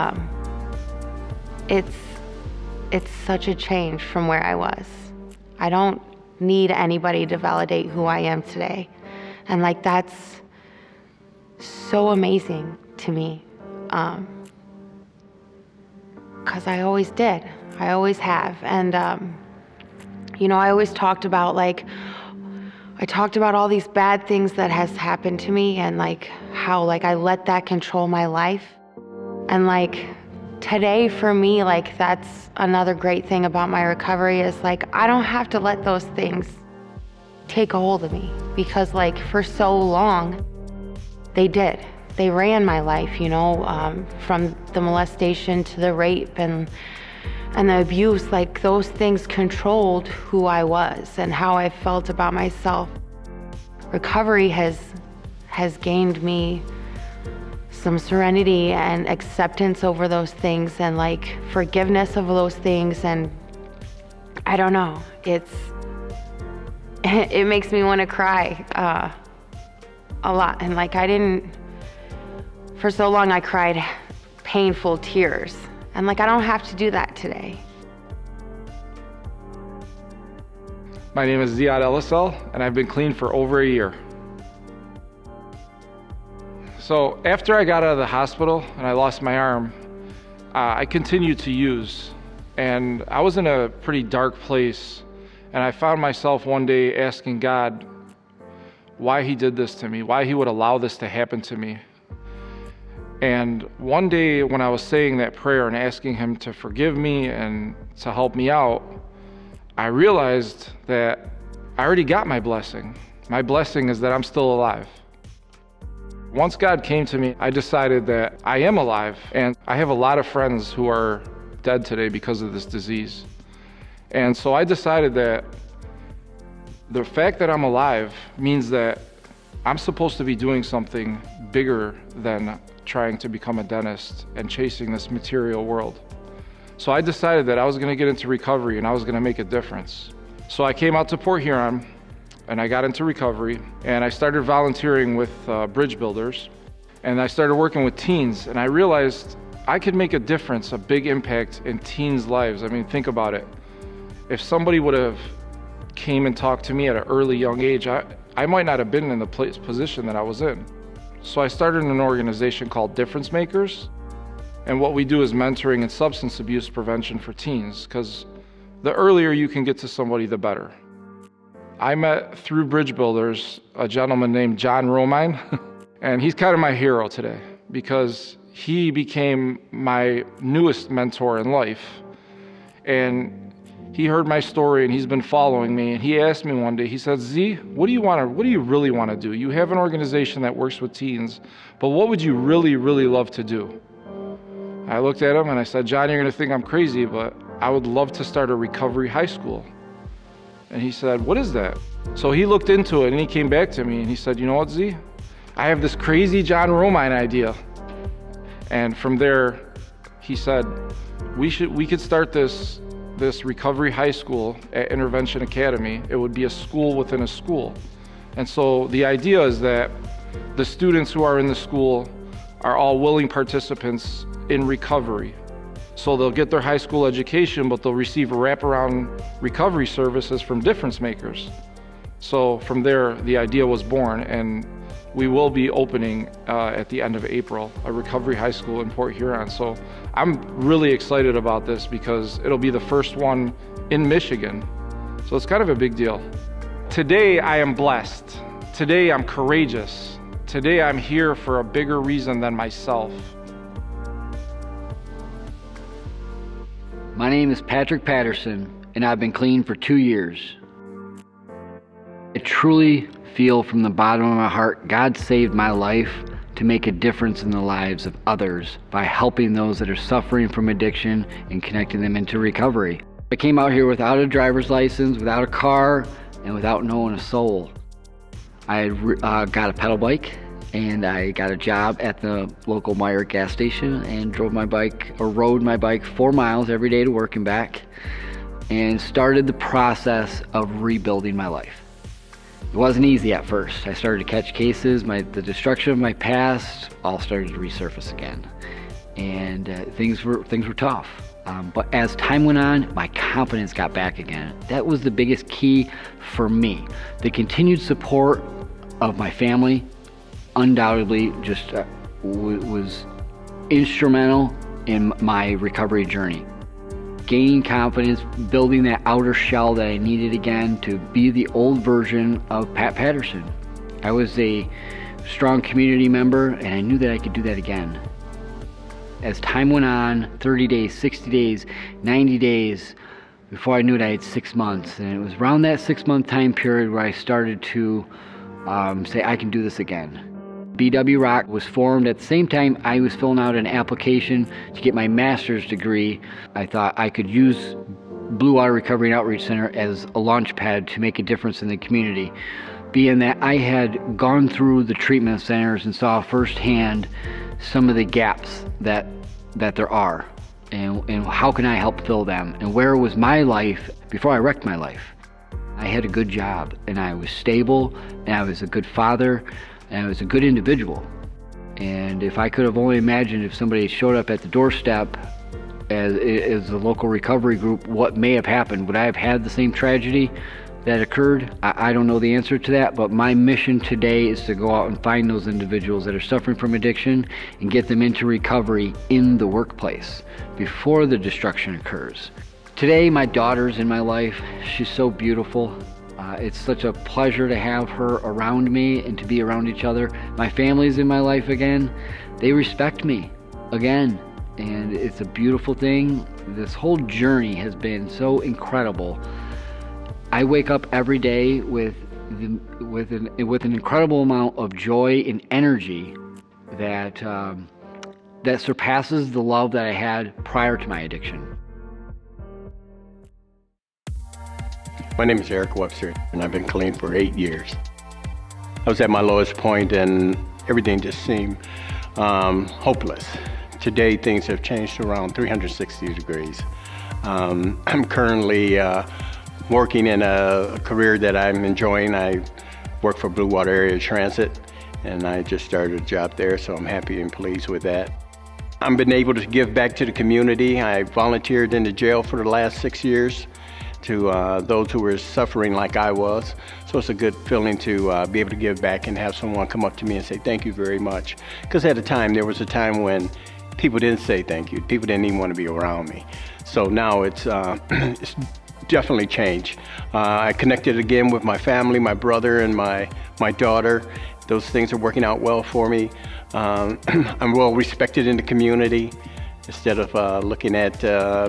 it's such a change from where I was. I don't need anybody to validate who I am today. And like, that's so amazing to me. 'Cause I always did, I always have. And you know, I always talked about all these bad things that has happened to me, and like how like I let that control my life. And like today for me, like that's another great thing about my recovery is like I don't have to let those things take a hold of me, because like for so long they did. They ran my life, you know, from the molestation to the rape and the abuse. Like those things controlled who I was and how I felt about myself. Recovery has gained me some serenity and acceptance over those things, and like forgiveness of those things. And I don't know, it makes me want to cry a lot. And like for so long I cried painful tears, and like I don't have to do that today. My name is Ziad Elisel, and I've been clean for over a year. So after I got out of the hospital and I lost my arm, I continued to use, and I was in a pretty dark place, and I found myself one day asking God why he did this to me, why he would allow this to happen to me. And one day when I was saying that prayer and asking him to forgive me and to help me out, I realized that I already got my blessing. My blessing is that I'm still alive. Once God came to me, I decided that I am alive, and I have a lot of friends who are dead today because of this disease. And so I decided that the fact that I'm alive means that I'm supposed to be doing something bigger than trying to become a dentist and chasing this material world. So I decided that I was going to get into recovery and I was going to make a difference. So I came out to Port Huron and I got into recovery, and I started volunteering with bridge builders, and I started working with teens, and I realized I could make a difference, a big impact in teens' lives. I mean, think about it. If somebody would have came and talked to me at an early young age, I might not have been in the position that I was in. So I started an organization called Difference Makers, and what we do is mentoring and substance abuse prevention for teens, because the earlier you can get to somebody, the better. I met through bridge builders a gentleman named John Romine, and he's kind of my hero today because he became my newest mentor in life. And he heard my story and he's been following me, and he asked me one day, he said, Z, what do you really want to do? You have an organization that works with teens, but what would you really, really love to do? I looked at him and I said, John, you're going to think I'm crazy, but I would love to start a recovery high school. And he said, what is that? So he looked into it and he came back to me and he said, you know what, Z? I have this crazy John Romine idea. And from there, he said, we could start this recovery high school at Intervention Academy. It would be a school within a school. And so the idea is that the students who are in the school are all willing participants in recovery. So they'll get their high school education, but they'll receive wraparound recovery services from Difference Makers. So from there, the idea was born, and we will be opening at the end of April a recovery high school in Port Huron. So I'm really excited about this because it'll be the first one in Michigan. So it's kind of a big deal. Today I am blessed. Today I'm courageous. Today I'm here for a bigger reason than myself. My name is Patrick Patterson, and I've been clean for 2 years. I truly feel from the bottom of my heart, God saved my life to make a difference in the lives of others by helping those that are suffering from addiction and connecting them into recovery. I came out here without a driver's license, without a car, and without knowing a soul. I got a pedal bike, and I got a job at the local Meyer gas station and rode my bike 4 miles every day to work and back, and started the process of rebuilding my life. It wasn't easy at first. I started to catch cases. The destruction of my past all started to resurface again. and things were tough. But as time went on, my confidence got back again. That was the biggest key for me. The continued support of my family undoubtedly just was instrumental in my recovery journey. Gaining confidence, building that outer shell that I needed again to be the old version of Pat Patterson. I was a strong community member, and I knew that I could do that again. As time went on, 30 days, 60 days, 90 days, before I knew it, I had 6 months. And it was around that 6-month time period where I started to say, I can do this again. BW Rock was formed at the same time I was filling out an application to get my master's degree. I thought I could use Blue Water Recovery and Outreach Center as a launch pad to make a difference in the community. Being that I had gone through the treatment centers and saw firsthand some of the gaps that there are, and how can I help fill them, and where was my life before I wrecked my life. I had a good job, and I was stable, and I was a good father, and I was a good individual. And if I could have only imagined if somebody showed up at the doorstep as a local recovery group, what may have happened. Would I have had the same tragedy that occurred? I don't know the answer to that, but my mission today is to go out and find those individuals that are suffering from addiction and get them into recovery in the workplace before the destruction occurs. Today, my daughter's in my life. She's so beautiful. It's such a pleasure to have her around me and to be around each other. My family's in my life again. They respect me again, and it's a beautiful thing. This whole journey has been so incredible. I wake up every day with an incredible amount of joy and energy that surpasses the love that I had prior to my addiction. My name is Eric Webster, and I've been clean for 8 years. I was at my lowest point, and everything just seemed hopeless. Today, things have changed around 360 degrees. I'm currently working in a career that I'm enjoying. I work for Blue Water Area Transit, and I just started a job there, so I'm happy and pleased with that. I've been able to give back to the community. I volunteered in the jail for the last 6 years to those who were suffering like I was. So it's a good feeling to be able to give back and have someone come up to me and say thank you very much. Because there was a time when people didn't say thank you. People didn't even want to be around me. So now it's definitely changed. I connected again with my family, my brother and my daughter. Those things are working out well for me. I'm well respected in the community instead of looking at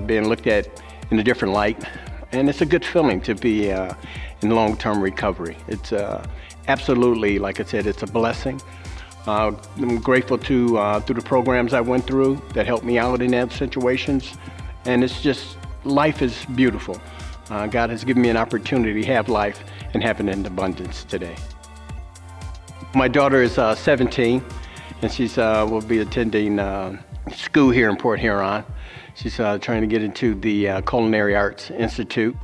being looked at in a different light. And it's a good feeling to be in long-term recovery. It's absolutely, like I said, it's a blessing. I'm grateful through the programs I went through that helped me out in those situations. And it's just, life is beautiful. God has given me an opportunity to have life and have it in abundance today. My daughter is 17, and she's will be attending school here in Port Huron. She's trying to get into the Culinary Arts Institute.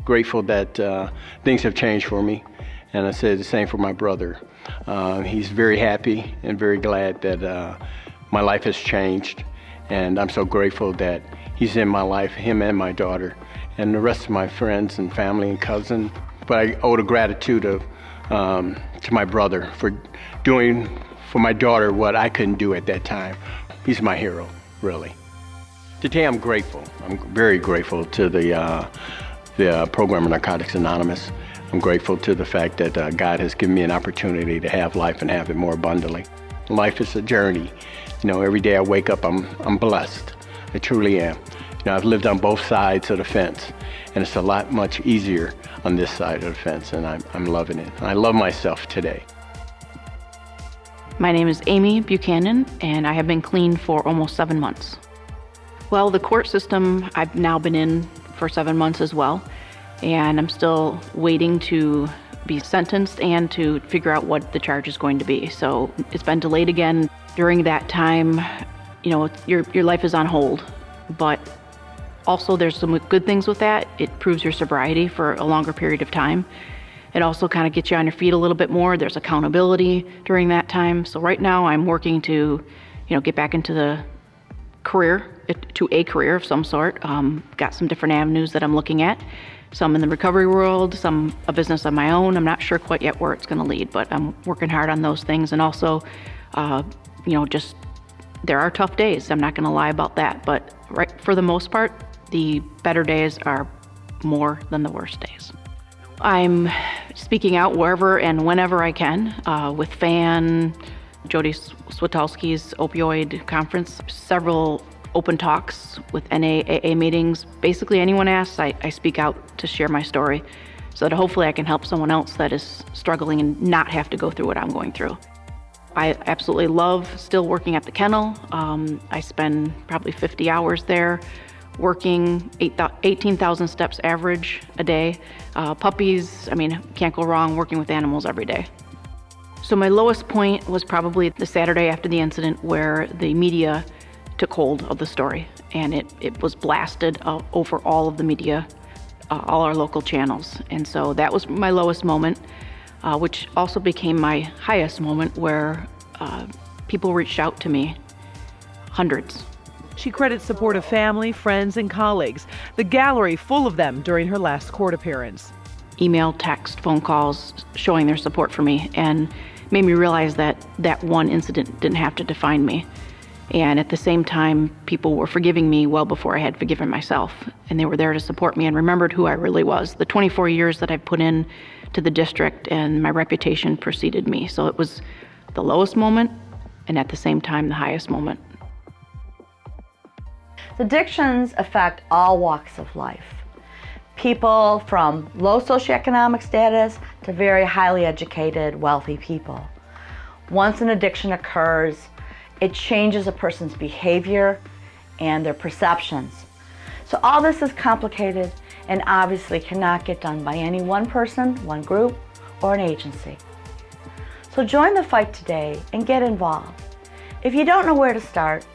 Grateful that things have changed for me, and I say the same for my brother. He's very happy and very glad that my life has changed, and I'm so grateful that he's in my life, him and my daughter, and the rest of my friends and family and cousin. But I owe the gratitude to my brother for doing for my daughter what I couldn't do at that time. He's my hero, really. Today I'm grateful. I'm very grateful to the program of Narcotics Anonymous. I'm grateful to the fact that God has given me an opportunity to have life and have it more abundantly. Life is a journey. You know, every day I wake up, I'm blessed. I truly am. You know, I've lived on both sides of the fence, and it's a lot much easier on this side of the fence, and I'm loving it. I love myself today. My name is Amy Buchanan, and I have been clean for almost 7 months. Well, the court system I've now been in for 7 months as well, and I'm still waiting to be sentenced and to figure out what the charge is going to be. So it's been delayed again. During that time, you know, your life is on hold, but also there's some good things with that. It proves your sobriety for a longer period of time. It also kind of gets you on your feet a little bit more. There's accountability during that time. So right now I'm working to, you know, get back into the to a career of some sort. Got some different avenues that I'm looking at. Some in the recovery world, some a business of my own. I'm not sure quite yet where it's going to lead, but I'm working hard on those things. And also, just there are tough days. I'm not going to lie about that. But for the most part, the better days are more than the worst days. I'm speaking out wherever and whenever I can with FAN, Jody Switowski's opioid conference, several open talks with NAAA meetings. Basically, anyone asks, I speak out to share my story so that hopefully I can help someone else that is struggling and not have to go through what I'm going through. I absolutely love still working at the kennel. I spend probably 50 hours there, working 18,000 steps average a day. Puppies, can't go wrong working with animals every day. So my lowest point was probably the Saturday after the incident where the media took hold of the story, and it was blasted over all of the media, all our local channels. And so that was my lowest moment, which also became my highest moment, where people reached out to me, hundreds. She credits support of family, friends, and colleagues, the gallery full of them during her last court appearance. Email, text, phone calls showing their support for me, and made me realize that that one incident didn't have to define me. And at the same time, people were forgiving me well before I had forgiven myself. And they were there to support me and remembered who I really was. The 24 years that I've put in to the district, and my reputation preceded me. So it was the lowest moment, and at the same time, the highest moment. Addictions affect all walks of life. People from low socioeconomic status to very highly educated, wealthy people. Once an addiction occurs, it changes a person's behavior and their perceptions. So all this is complicated and obviously cannot get done by any one person, one group, or an agency. So join the fight today and get involved. If you don't know where to start,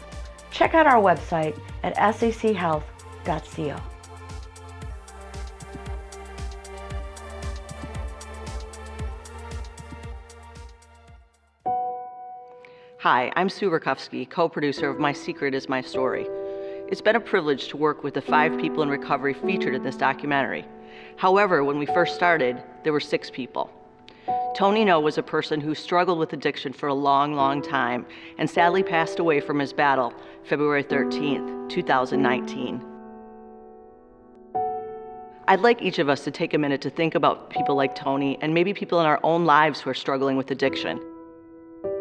check out our website at scchealth.co. Hi, I'm Sue Rakowski, co-producer of My Secret is My Story. It's been a privilege to work with the 5 people in recovery featured in this documentary. However, when we first started, there were 6 people. Tony No was a person who struggled with addiction for a long, long time and sadly passed away from his battle February 13th, 2019. I'd like each of us to take a minute to think about people like Tony and maybe people in our own lives who are struggling with addiction.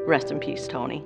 Rest in peace, Tony.